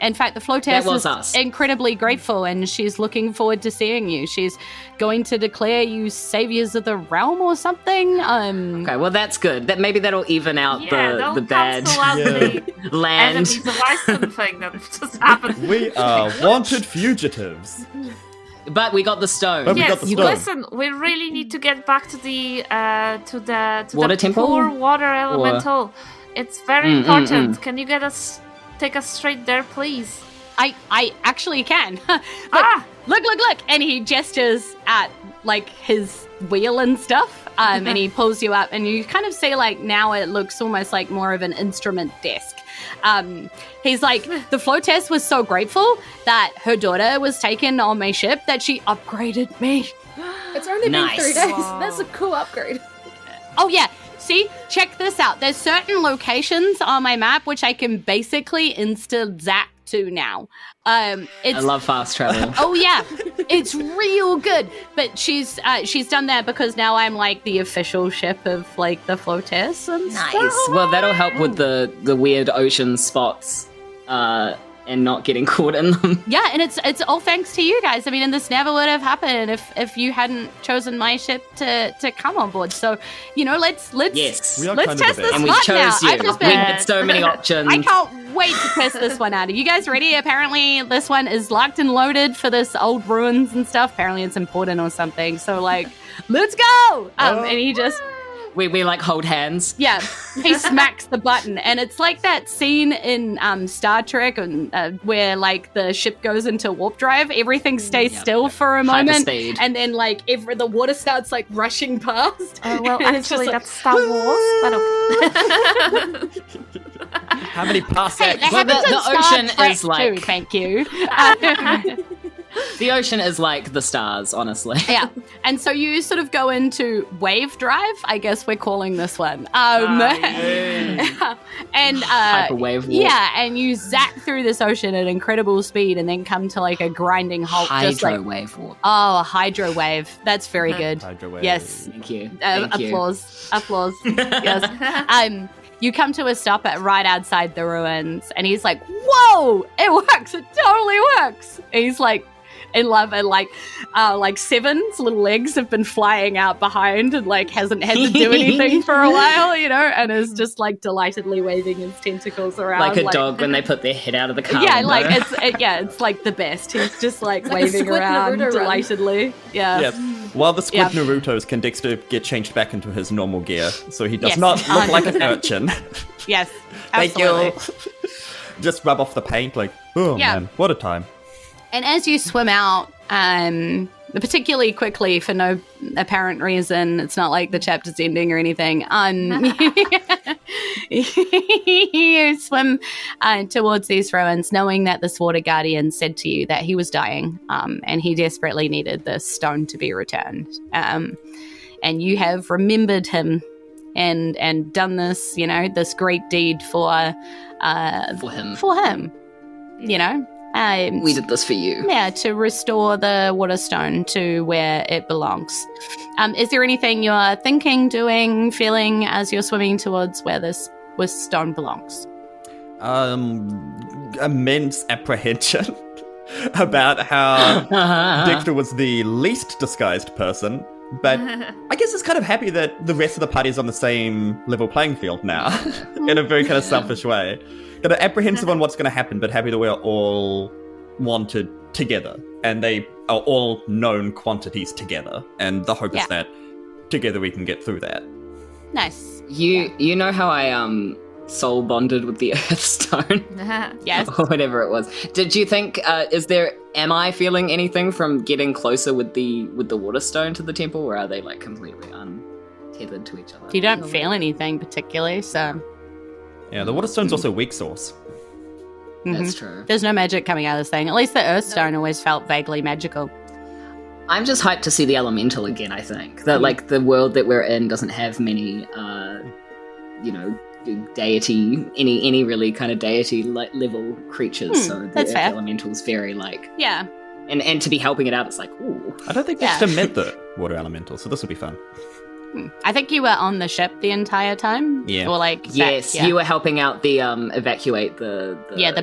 In fact, the Flotess That was is us. incredibly grateful, and she's looking forward to seeing you. She's going to declare you saviors of the realm or something. Okay, well that's good. Maybe that'll even out don't the bad cancel out the land. enemies of Isen thing that just happened. We are wanted fugitives. But we got the stone. But we got Yes, the stone. listen, we really need to get back to the Water the temple? poor water elemental. It's very important. Can you take us straight there, please? I actually can. Look, and he gestures at, like, his wheel and stuff, and he pulls you up, and you kind of see, like, now it looks almost like more of an instrument desk. He's like, the Flotess was so grateful that her daughter was taken on my ship that she upgraded me. It's only Nice. been 3 days. Wow. That's a cool upgrade. Oh, yeah. See, check this out. There's certain locations on my map which I can basically insta-zap to now. I It's love fast travel. Oh yeah, it's real good. But she's done that because now I'm like the official ship of like the Flotess and Nice. stuff. Well, that'll help with the weird ocean spots and not getting caught in them. Yeah, and it's all thanks to you guys. I mean, and this never would have happened if you hadn't chosen my ship to come on board. So, let's Yes. We are let's kind of the test this best. And we lot chose now. you. I've just We been, had so many options. I can't wait to test this one out. Are you guys ready? Apparently, this one is locked and loaded for this old ruins and stuff. Apparently, it's important or something. So, like, let's go! And he just... We like hold hands. Yeah, he smacks the button, and it's like that scene in Star Trek where like the ship goes into warp drive. Everything stays still for a moment, Hyperspeed. and then like the water starts like rushing past. Oh, well, And it's just actually, like, that's Star Wars. But okay. How many Hey, parsecs? that Well, happens the in Star ocean Trek is like- too, thank you. The ocean is like the stars, honestly. Yeah, and so you sort of go into wave drive, I guess we're calling this one. And Hyperwave warp. yeah, and you zap through this ocean at incredible speed, and then come to like a grinding halt. just like, Hydro wave warp. oh, hydro wave. That's very good. Hydro wave. Yes. Thank you. Thank you. Applause. Yes. You come to a stop at right outside the ruins, and he's like, "Whoa, it works! It totally works!" And he's like in love, and like Seven's little legs have been flying out behind, and like hasn't had to do anything for a while, and is just like delightedly waving his tentacles around, Like a dog when they put their head out of the car. Yeah, window. like it's like the best. He's just like like a waving Squid around Naruto run. delightedly. Yeah. Yes. While the Squid Yeah. Narutos can Dexter get changed back into his normal gear, so he does Yes, not look like an 100%. urchin. Yes. Thank Absolutely. you. Just rub off the paint, like, oh Yeah. man, what a time. And as you swim out, particularly quickly for no apparent reason, it's not like the chapter's ending or anything. You swim towards these ruins, knowing that this water guardian said to you that he was dying, and he desperately needed the stone to be returned. And you have remembered him and done this, this great deed for him. For him, We did this for you. Yeah, to restore the Waterstone to where it belongs. Is there anything you're thinking, doing, feeling as you're swimming towards where this stone belongs? immense apprehension about how Dexter was the least disguised person, but I guess it's kind of happy that the rest of the party's on the same level playing field now, in a very kind of selfish way. Kind of apprehensive on what's going to happen, but happy that we're all wanted together, and they are all known quantities together, and the hope is that together we can get through that. Nice. You know how I soul bonded with the Earth Stone? Yes. Or whatever it was. Did you think, am I feeling anything from getting closer with the Water Stone to the temple, or are they like completely untethered to each other? You don't feel anything particularly, so... Yeah, the Water Stone's also weak source. That's true. There's no magic coming out of this thing. At least the Earth Stone always felt vaguely magical. I'm just hyped to see the elemental again, I think. That, like, the world that we're in doesn't have many, deity, any really kind of deity level creatures. So the Earth elemental's very, like... Yeah. And to be helping it out, it's like, ooh. I don't think Dexter met the water elemental, so this will be fun. I think you were on the ship the entire time. Yeah. Or like yes, you were helping out the evacuate the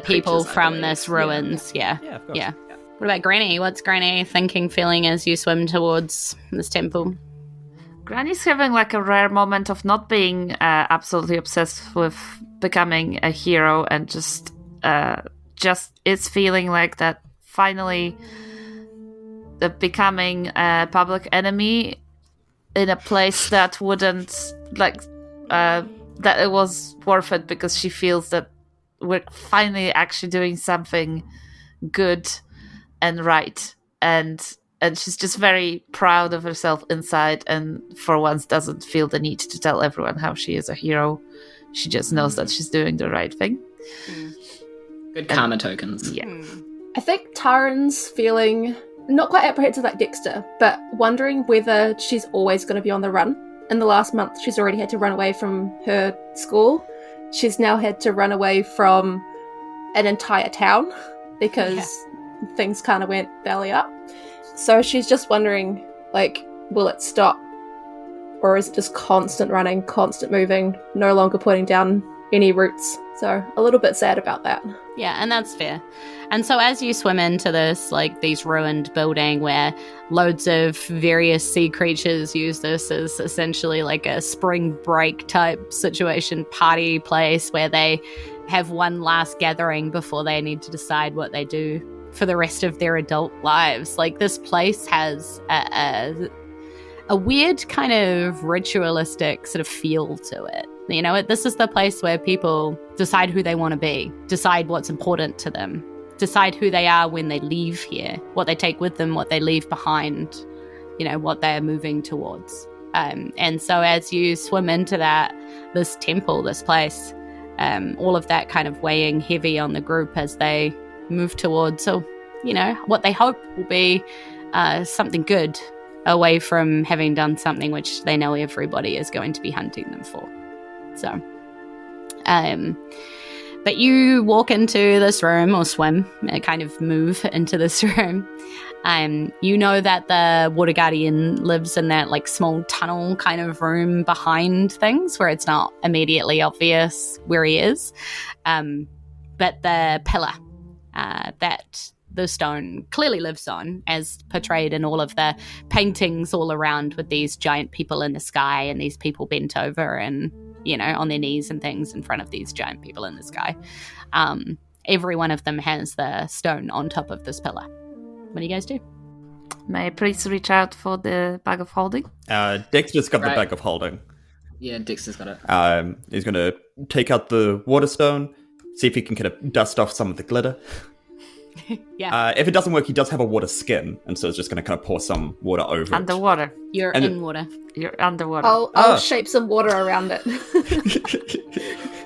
people creatures, from this ruins. Yeah. Yeah, of course. Yeah. What about Granny? What's Granny thinking, feeling as you swim towards this temple? Granny's having like a rare moment of not being absolutely obsessed with becoming a hero, and just is feeling like that finally becoming a public enemy in a place that wouldn't that it was worth it, because she feels that we're finally actually doing something good and right, and she's just very proud of herself inside, and for once doesn't feel the need to tell everyone how she is a hero. She just knows that she's doing the right thing. Good karma tokens. Yeah. I think Taryn's feeling not quite apprehensive like Dexter, but wondering whether she's always going to be on the run. In the last month, she's already had to run away from her school. She's now had to run away from an entire town because things kind of went belly up. So she's just wondering, like, will it stop? Or is it just constant running, constant moving, no longer putting down any roots? So a little bit sad about that. Yeah, and that's fair. And so as you swim into this, like, these ruined building where loads of various sea creatures use this as essentially like a spring break type situation, party place where they have one last gathering before they need to decide what they do for the rest of their adult lives. Like, this place has a weird kind of ritualistic sort of feel to it. You know, this is the place where people decide who they want to be, decide what's important to them, decide who they are when they leave here, what they take with them, what they leave behind, you know, what they're moving towards. And so as you swim into this temple, this place, all of that kind of weighing heavy on the group as they move towards, what they hope will be something good, away from having done something which they know everybody is going to be hunting them for. So, but you walk into this room, or swim, kind of move into this room. You know that the Water Guardian lives in that like small tunnel kind of room behind things where it's not immediately obvious where he is. But the pillar that the stone clearly lives on, as portrayed in all of the paintings all around, with these giant people in the sky and these people bent over and, you know, on their knees and things in front of these giant people in the sky. Every one of them has the stone on top of this pillar. What do you guys do? May I please reach out for the bag of holding? Dexter's got the bag of holding. Yeah, Dexter's got it. He's going to take out the water stone, see if he can kind of dust off some of the glitter. Yeah. If it doesn't work, he does have a water skin, and so it's just going to kind of pour some water over underwater. it. You're in water. You're underwater. I'll shape some water around it.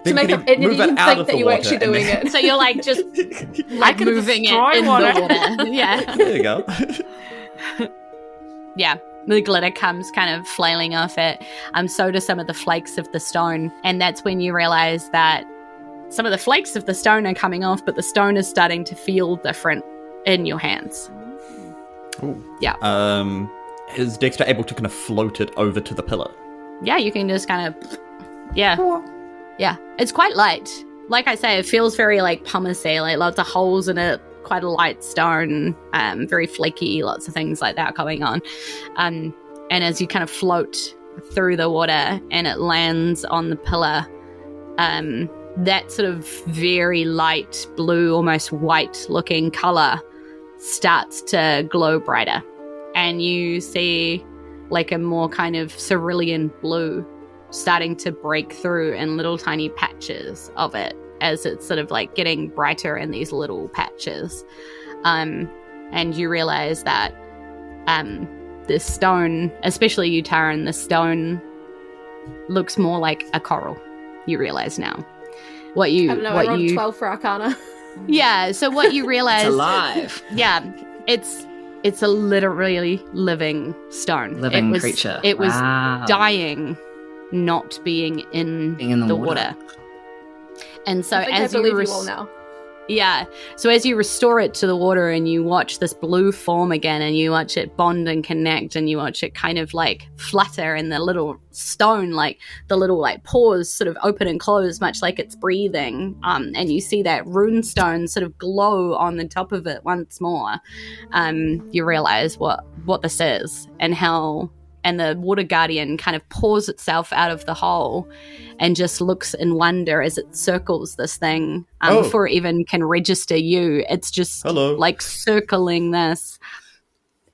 To make it you think that you're actually doing it. So you're like just like moving it in water. the water. Yeah. There you go. Yeah. The glitter comes kind of flailing off it. So do some of the flakes of the stone. And that's when you realize that some of the flakes of the stone are coming off, but the stone is starting to feel different in your hands. Ooh. Yeah. Is Dexter able to kind of float it over to the pillar? Yeah, you can just kind of... Yeah. Yeah. It's quite light. like I say, it feels very like pumicey, like lots of holes in it, quite a light stone, very flaky, lots of things like that going on. And as you kind of float through the water and it lands on the pillar, that sort of very light blue, almost white looking color starts to glow brighter. And you see like a more kind of cerulean blue starting to break through in little tiny patches of it as it's sort of like getting brighter in these little patches. And you realize that this stone, especially you, Taryn, the stone looks more like a coral. You realize now. I rolled 12 for Arcana. Yeah, so what you realize... It's alive. Yeah, it's a literally living stone. Living creature. It was dying, not being in the water. And so as you now. Yeah. So as you restore it to the water and you watch this blue form again and you watch it bond and connect and you watch it kind of like flutter in the little stone, like the little like pores sort of open and close much like it's breathing. And you see that rune stone sort of glow on the top of it once more. You realize what this is and how... And the water guardian kind of pours itself out of the hole and just looks in wonder as it circles this thing before it even can register you. It's just like circling this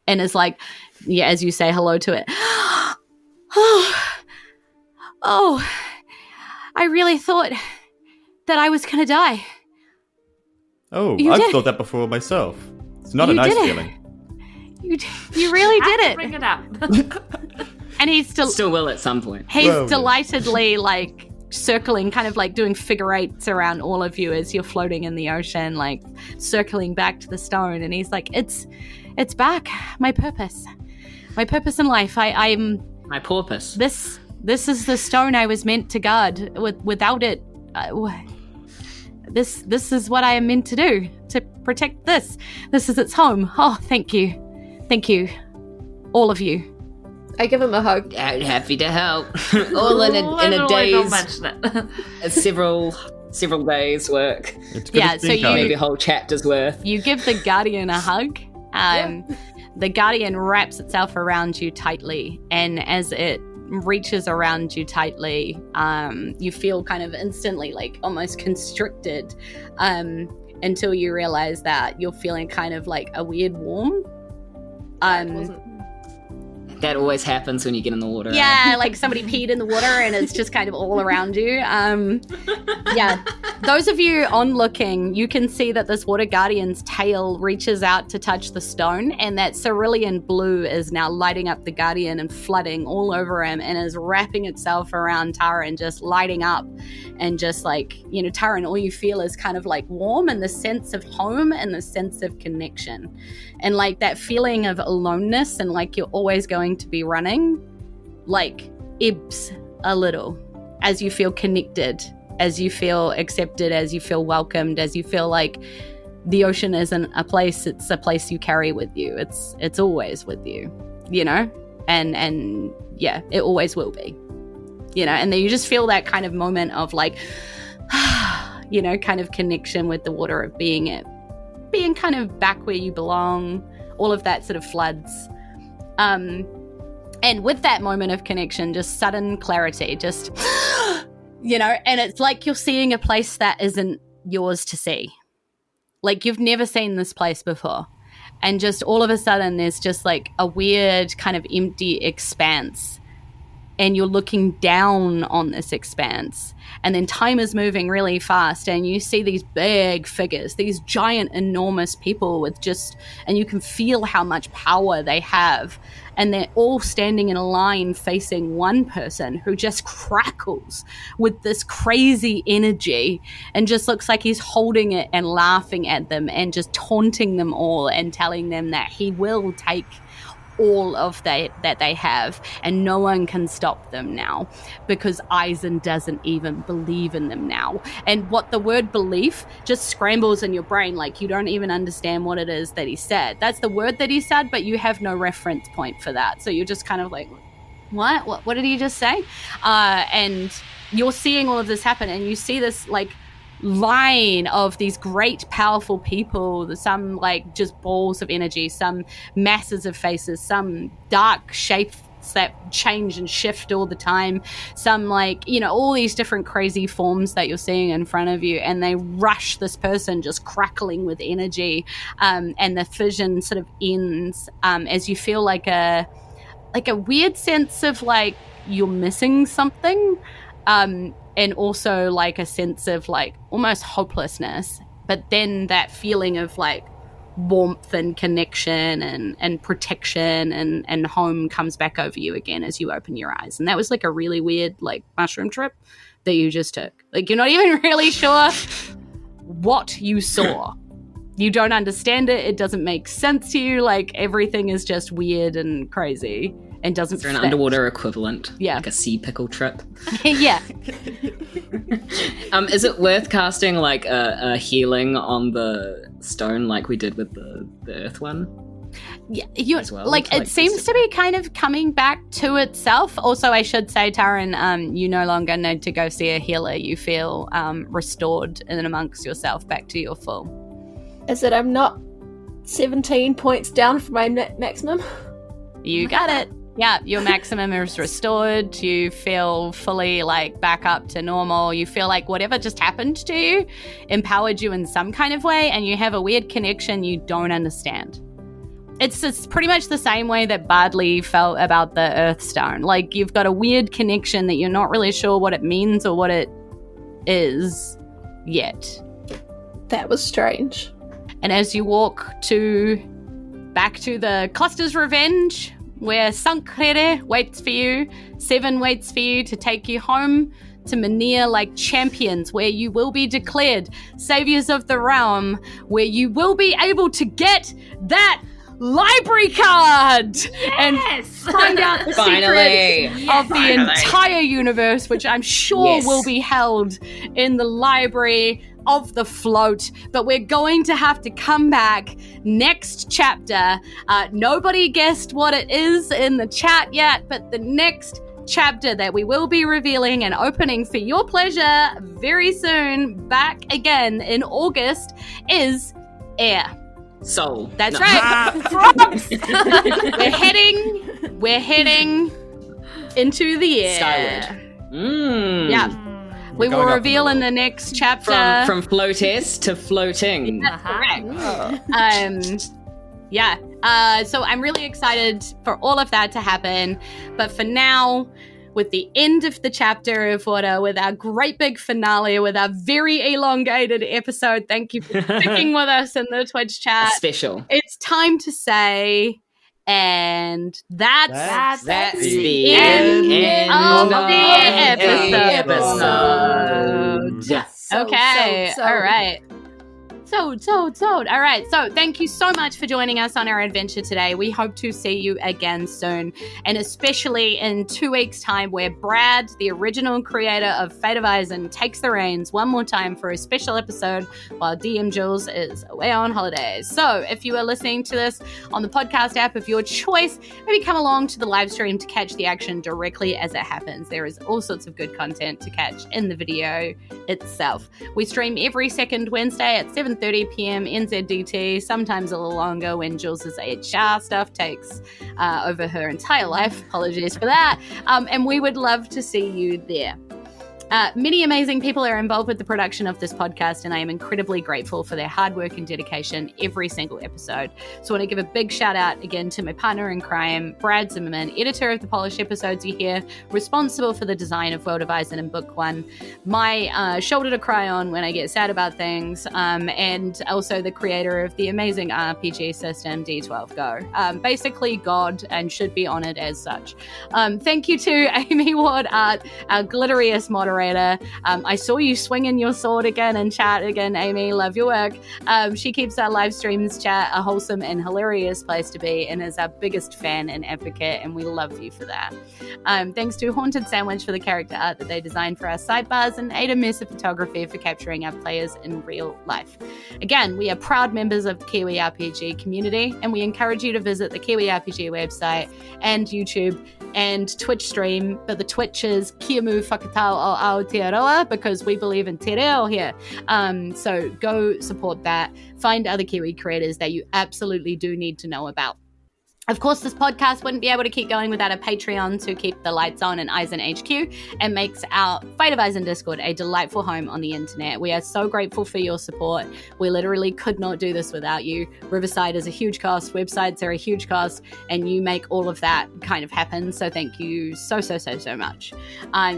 and is like, yeah, as you say hello to it. Oh, I really thought that I was going to die. Oh, I've thought that before myself. It's not a nice feeling. You really did it. Bring it up. And he's still will at some point. He's delightedly like circling, kind of like doing figure eights around all of you as you're floating in the ocean, like circling back to the stone. And he's like, "It's back. My purpose in life. I'm my porpoise. This is the stone I was meant to guard. Without it, this is what I am meant to do, to protect this. This is its home. Oh, thank you. Thank you, all of you." I give him a hug. I'm happy to help. All in a day's... Don't mention it. several days' work. Yeah, so maybe a whole chapter's worth. You give the guardian a hug. The guardian wraps itself around you tightly, and as it reaches around you tightly, you feel kind of instantly like almost constricted until you realize that you're feeling kind of like a weird warm. That always happens when you get in the water. Yeah, like somebody peed in the water and it's just kind of all around you. Yeah, those of you onlooking, you can see that this water guardian's tail reaches out to touch the stone, and that cerulean blue is now lighting up the guardian and flooding all over him and is wrapping itself around Taryn, just lighting up. And just like, you know, Taryn, all you feel is kind of like warm and the sense of home and the sense of connection. And like that feeling of aloneness and like you're always going to be running, like ebbs a little as you feel connected, as you feel accepted, as you feel welcomed, as you feel like the ocean isn't a place, it's a place you carry with you. It's always with you, you know? And yeah, it always will be. You know, and then you just feel that kind of moment of like, you know, kind of connection with the water, of being kind of back where you belong, all of that sort of floods. And with that moment of connection, just sudden clarity, just, you know, and it's like you're seeing a place that isn't yours to see. Like you've never seen this place before. And just all of a sudden there's just like a weird kind of empty expanse. And you're looking down on this expanse. And then time is moving really fast and you see these big figures, these giant, enormous people with just, and you can feel how much power they have. And they're all standing in a line facing one person who just crackles with this crazy energy and just looks like he's holding it and laughing at them and just taunting them all and telling them that he will take all of that they have, and no one can stop them now because Isen doesn't even believe in them now. And what the word belief just scrambles in your brain, like you don't even understand what it is that he said. That's the word that he said, but you have no reference point for that. So you're just kind of like, what did he just say? And you're seeing all of this happen, and you see this like line of these great powerful people, some like just balls of energy, some masses of faces, some dark shapes that change and shift all the time, some like, you know, all these different crazy forms that you're seeing in front of you, and they rush this person just crackling with energy, and the vision sort of ends as you feel like a weird sense of like you're missing something, and also like a sense of like almost hopelessness, but then that feeling of like warmth and connection and protection and home comes back over you again as you open your eyes. And that was like a really weird like mushroom trip that you just took. Like, you're not even really sure what you saw. You don't understand it. It doesn't make sense to you. Like, everything is just weird and crazy and doesn't Is there an fit. underwater equivalent? Yeah. Like a sea pickle trip? Yeah. Is it worth casting like a healing on the stone like we did with the earth one? Yeah, you As well, like, to, it like, seems to be kind of coming back to itself. Also, I should say, Taryn, you no longer need to go see a healer. You feel restored in amongst yourself, back to your full. Is it I'm not 17 points down from my maximum? You got it. Yeah, your maximum is restored. You feel fully like back up to normal. You feel like whatever just happened to you empowered you in some kind of way, and you have a weird connection you don't understand. It's just pretty much the same way that Bardley felt about the Earthstone. Like, you've got a weird connection that you're not really sure what it means or what it is yet. That was strange. And as you walk back to the Cluster's Revenge, where Sankrere waits for you, Seven waits for you to take you home to Manir like champions, where you will be declared saviors of the realm, where you will be able to get that library card and find out the secret of the entire universe, which I'm sure will be held in the library of the float. But we're going to have to come back next chapter. Nobody guessed what it is in the chat yet, but the next chapter that we will be revealing and opening for your pleasure very soon, back again in August, is Air. Soul. That's right. Frogs. We're heading into the air. Skyward. Yeah. We will reveal in the next chapter. From floatess to floating. That's correct. So I'm really excited for all of that to happen. But for now, with the end of the chapter of Water, with our great big finale, with our very elongated episode, thank you for sticking with us in the Twitch chat. Special. It's time to say, and that's the end of the episode. So, Okay, so. all right. All right. So thank you so much for joining us on our adventure today. We hope to see you again soon, and especially in 2 weeks' time, where Brad, the original creator of Fate of Isen, takes the reins one more time for a special episode while DM Jules is away on holidays. So if you are listening to this on the podcast app of your choice, maybe come along to the live stream to catch the action directly as it happens. There is all sorts of good content to catch in the video itself. We stream every second Wednesday at 7:30 p.m. NZDT, sometimes a little longer when Jules's HR stuff takes over her entire life. Apologies for that. And we would love to see you there. Many amazing people are involved with the production of this podcast, and I am incredibly grateful for their hard work and dedication every single episode. So I want to give a big shout out again to my partner in crime, Brad Zimmerman, editor of the polished episodes you hear, responsible for the design of World of Isen and Book 1, my shoulder to cry on when I get sad about things, and also the creator of the amazing RPG system D12 Go. Basically God, and should be honored as such. Thank you to Amy Ward Art, our glitteriest moderator. I saw you swinging your sword again in chat again, Amy. Love your work. She keeps our live streams chat a wholesome and hilarious place to be, and is our biggest fan and advocate, and we love you for that. Thanks to Haunted Sandwich for the character art that they designed for our sidebars, and Ada Mercer Photography for capturing our players in real life. Again, we are proud members of the Kiwi RPG community, and we encourage you to visit the Kiwi RPG website and YouTube and Twitch stream, but the Twitch is Kiamu Whakatau o Aotearoa because we believe in te reo here. So go support that. Find other Kiwi creators that you absolutely do need to know about. Of course, this podcast wouldn't be able to keep going without a Patreon to keep the lights on in Isen HQ and makes our Fate of Isen Discord a delightful home on the internet. We are so grateful for your support. We literally could not do this without you. Riverside is a huge cost, websites are a huge cost, and you make all of that kind of happen. So thank you so much.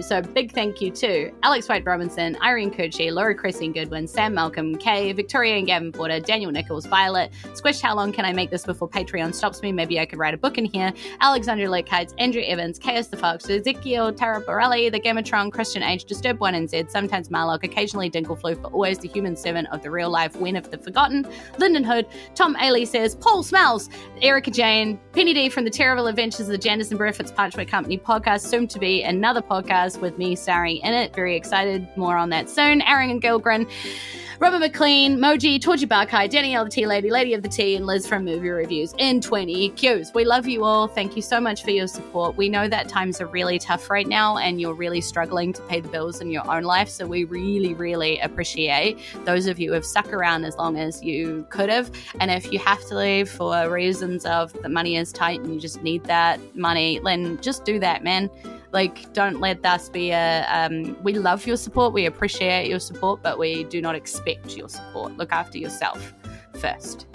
So big thank you to Alex White Robinson, Irene Kurchi, Laura Cressing Goodwin, Sam Malcolm, Kay, Victoria and Gavin Porter, Daniel Nichols, Violet, Squished, how long can I make this before Patreon stops me? Maybe I could write a book in here. Alexandra Lakehides, Andrew Evans, Chaos the Fox, Ezekiel, Tara Borelli, The Gamatron, Christian H, Disturb 1 and Z, sometimes Marlock, occasionally Dinklefloof, but always the human servant of the real life When of the Forgotten, Lyndon Hood, Tom Ailey says, Paul Smells, Erika Jayne, Penny D from the Terrible Adventures of the Jandis and Griffiths Parchment Company podcast, soon to be another podcast with me starring in it. Very excited. More on that soon. Aaron and Gilgren, Robert McLean, Moji, Torji Barkai, Danielle the Tea Lady, Lady of the Tea, and Liz from Movie Reviews in 20 Qs. We love you all. Thank you so much for your support. We know that times are really tough right now and you're really struggling to pay the bills in your own life. So we really, really appreciate those of you who have stuck around as long as you could have. And if you have to leave for reasons of the money is tight and you just need that money, then just do that, man. Like, don't let us be we love your support, we appreciate your support, but we do not expect your support. Look after yourself first.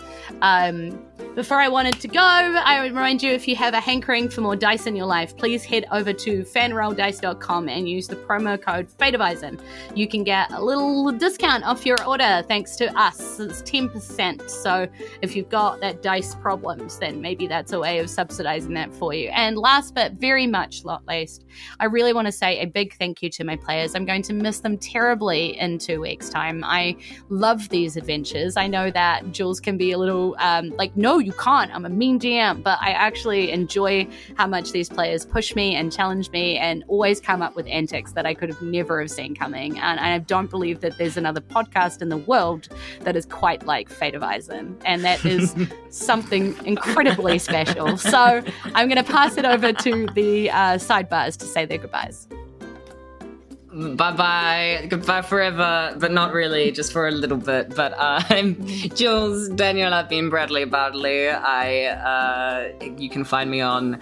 Before I wanted to go, I would remind you, if you have a hankering for more dice in your life, please head over to fanrolldice.com and use the promo code FATEOFISEN. You can get a little discount off your order thanks to us. It's 10%. So if you've got that dice problems, then maybe that's a way of subsidizing that for you. And last but very much not least, I really want to say a big thank you to my players. I'm going to miss them terribly in 2 weeks' time. I love these adventures. I know that Jules can be a little no, you can't. I'm a mean GM, but I actually enjoy how much these players push me and challenge me and always come up with antics that I could have never have seen coming. And I don't believe that there's another podcast in the world that is quite like Fate of Isen. And that is something incredibly special. So I'm going to pass it over to the sidebars to say their goodbyes. Bye-bye. Goodbye forever, but not really, just for a little bit. But I'm Jules Daniel. I've been Bardley. You can find me on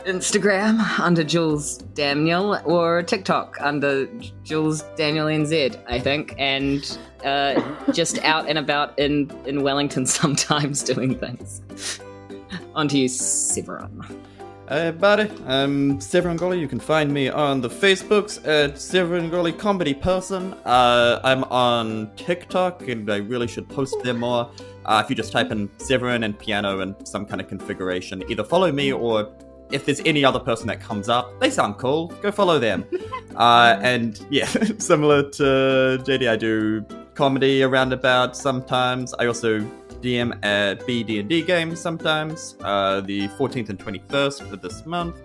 Instagram under Jules Daniel or TikTok under Jules Daniel NZ, I think. And just out and about in Wellington sometimes doing things. On to you, Severin. Hey buddy, I'm Severin Gourley. You can find me on the Facebooks at Severin Gourley Comedy Person. I'm on TikTok and I really should post there more. If you just type in Severin and piano and some kind of configuration, either follow me or if there's any other person that comes up, they sound cool, go follow them. And yeah, similar to JD, I do comedy around about sometimes. I also DM at B&D games sometimes, the 14th and 21st of this month.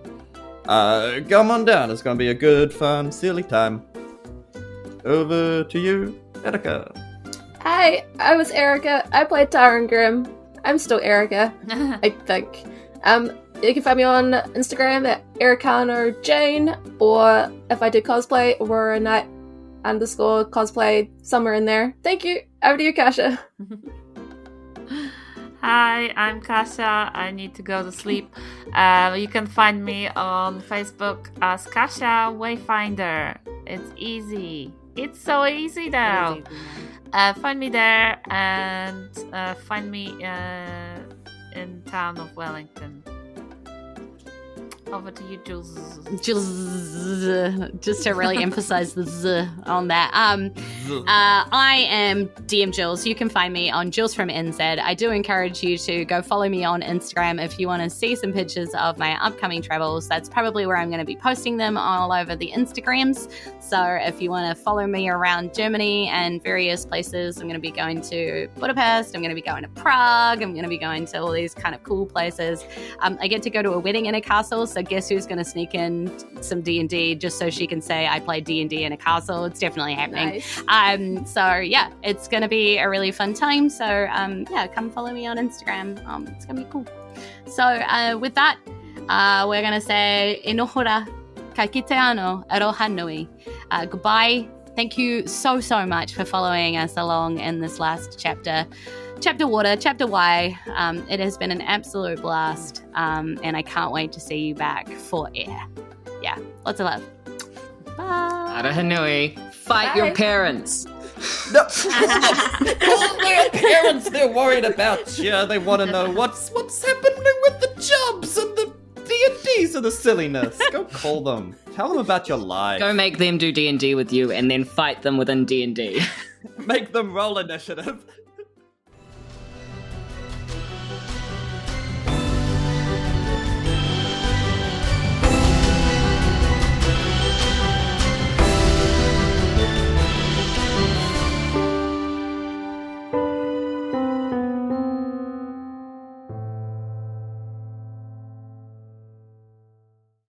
Come on down, it's going to be a good, fun, silly time. Over to you, Erika. Hi, I was Erika. I played Taryn Grimm. I'm still Erika, I think. You can find me on Instagram at Jayne, or if I do cosplay, Aurora Knight _cosplay, somewhere in there. Thank you. Over to you, Kasia. Hi, I'm Kasia. I need to go to sleep. You can find me on Facebook as Kasia Wayfinder. It's easy. It's so easy now. Find me there and find me in town of Wellington. Over to you, Jules. Just to really emphasize the z on that. I am DM Jules. You can find me on Jules from NZ. I do encourage you to go follow me on Instagram if you want to see some pictures of my upcoming travels. That's probably where I'm going to be posting them all over the Instagrams. So if you want to follow me around Germany and various places, I'm going to be going to Budapest. I'm going to be going to Prague. I'm going to be going to all these kind of cool places. I get to go to a wedding in a castle. So guess who's going to sneak in some D&D just so she can say I played D&D in a castle. It's definitely happening. Nice. So yeah, it's going to be a really fun time. So yeah, come follow me on Instagram. It's going to be cool. So with that, we're going to say enohora Ka kite ano, aroha nui. Goodbye. Thank you so much for following us along in this last chapter. Chapter Water, Chapter Y. It has been an absolute blast, and I can't wait to see you back for air. Yeah, lots of love. Bye. Aroha nui. Fight your parents. No. Their parents, they're worried about you. They want to know what's happening with the jobs and the D&Ds and the silliness. Go call them. Tell them about your life. Go make them do D&D with you and then fight them within D&D. Make them roll initiative.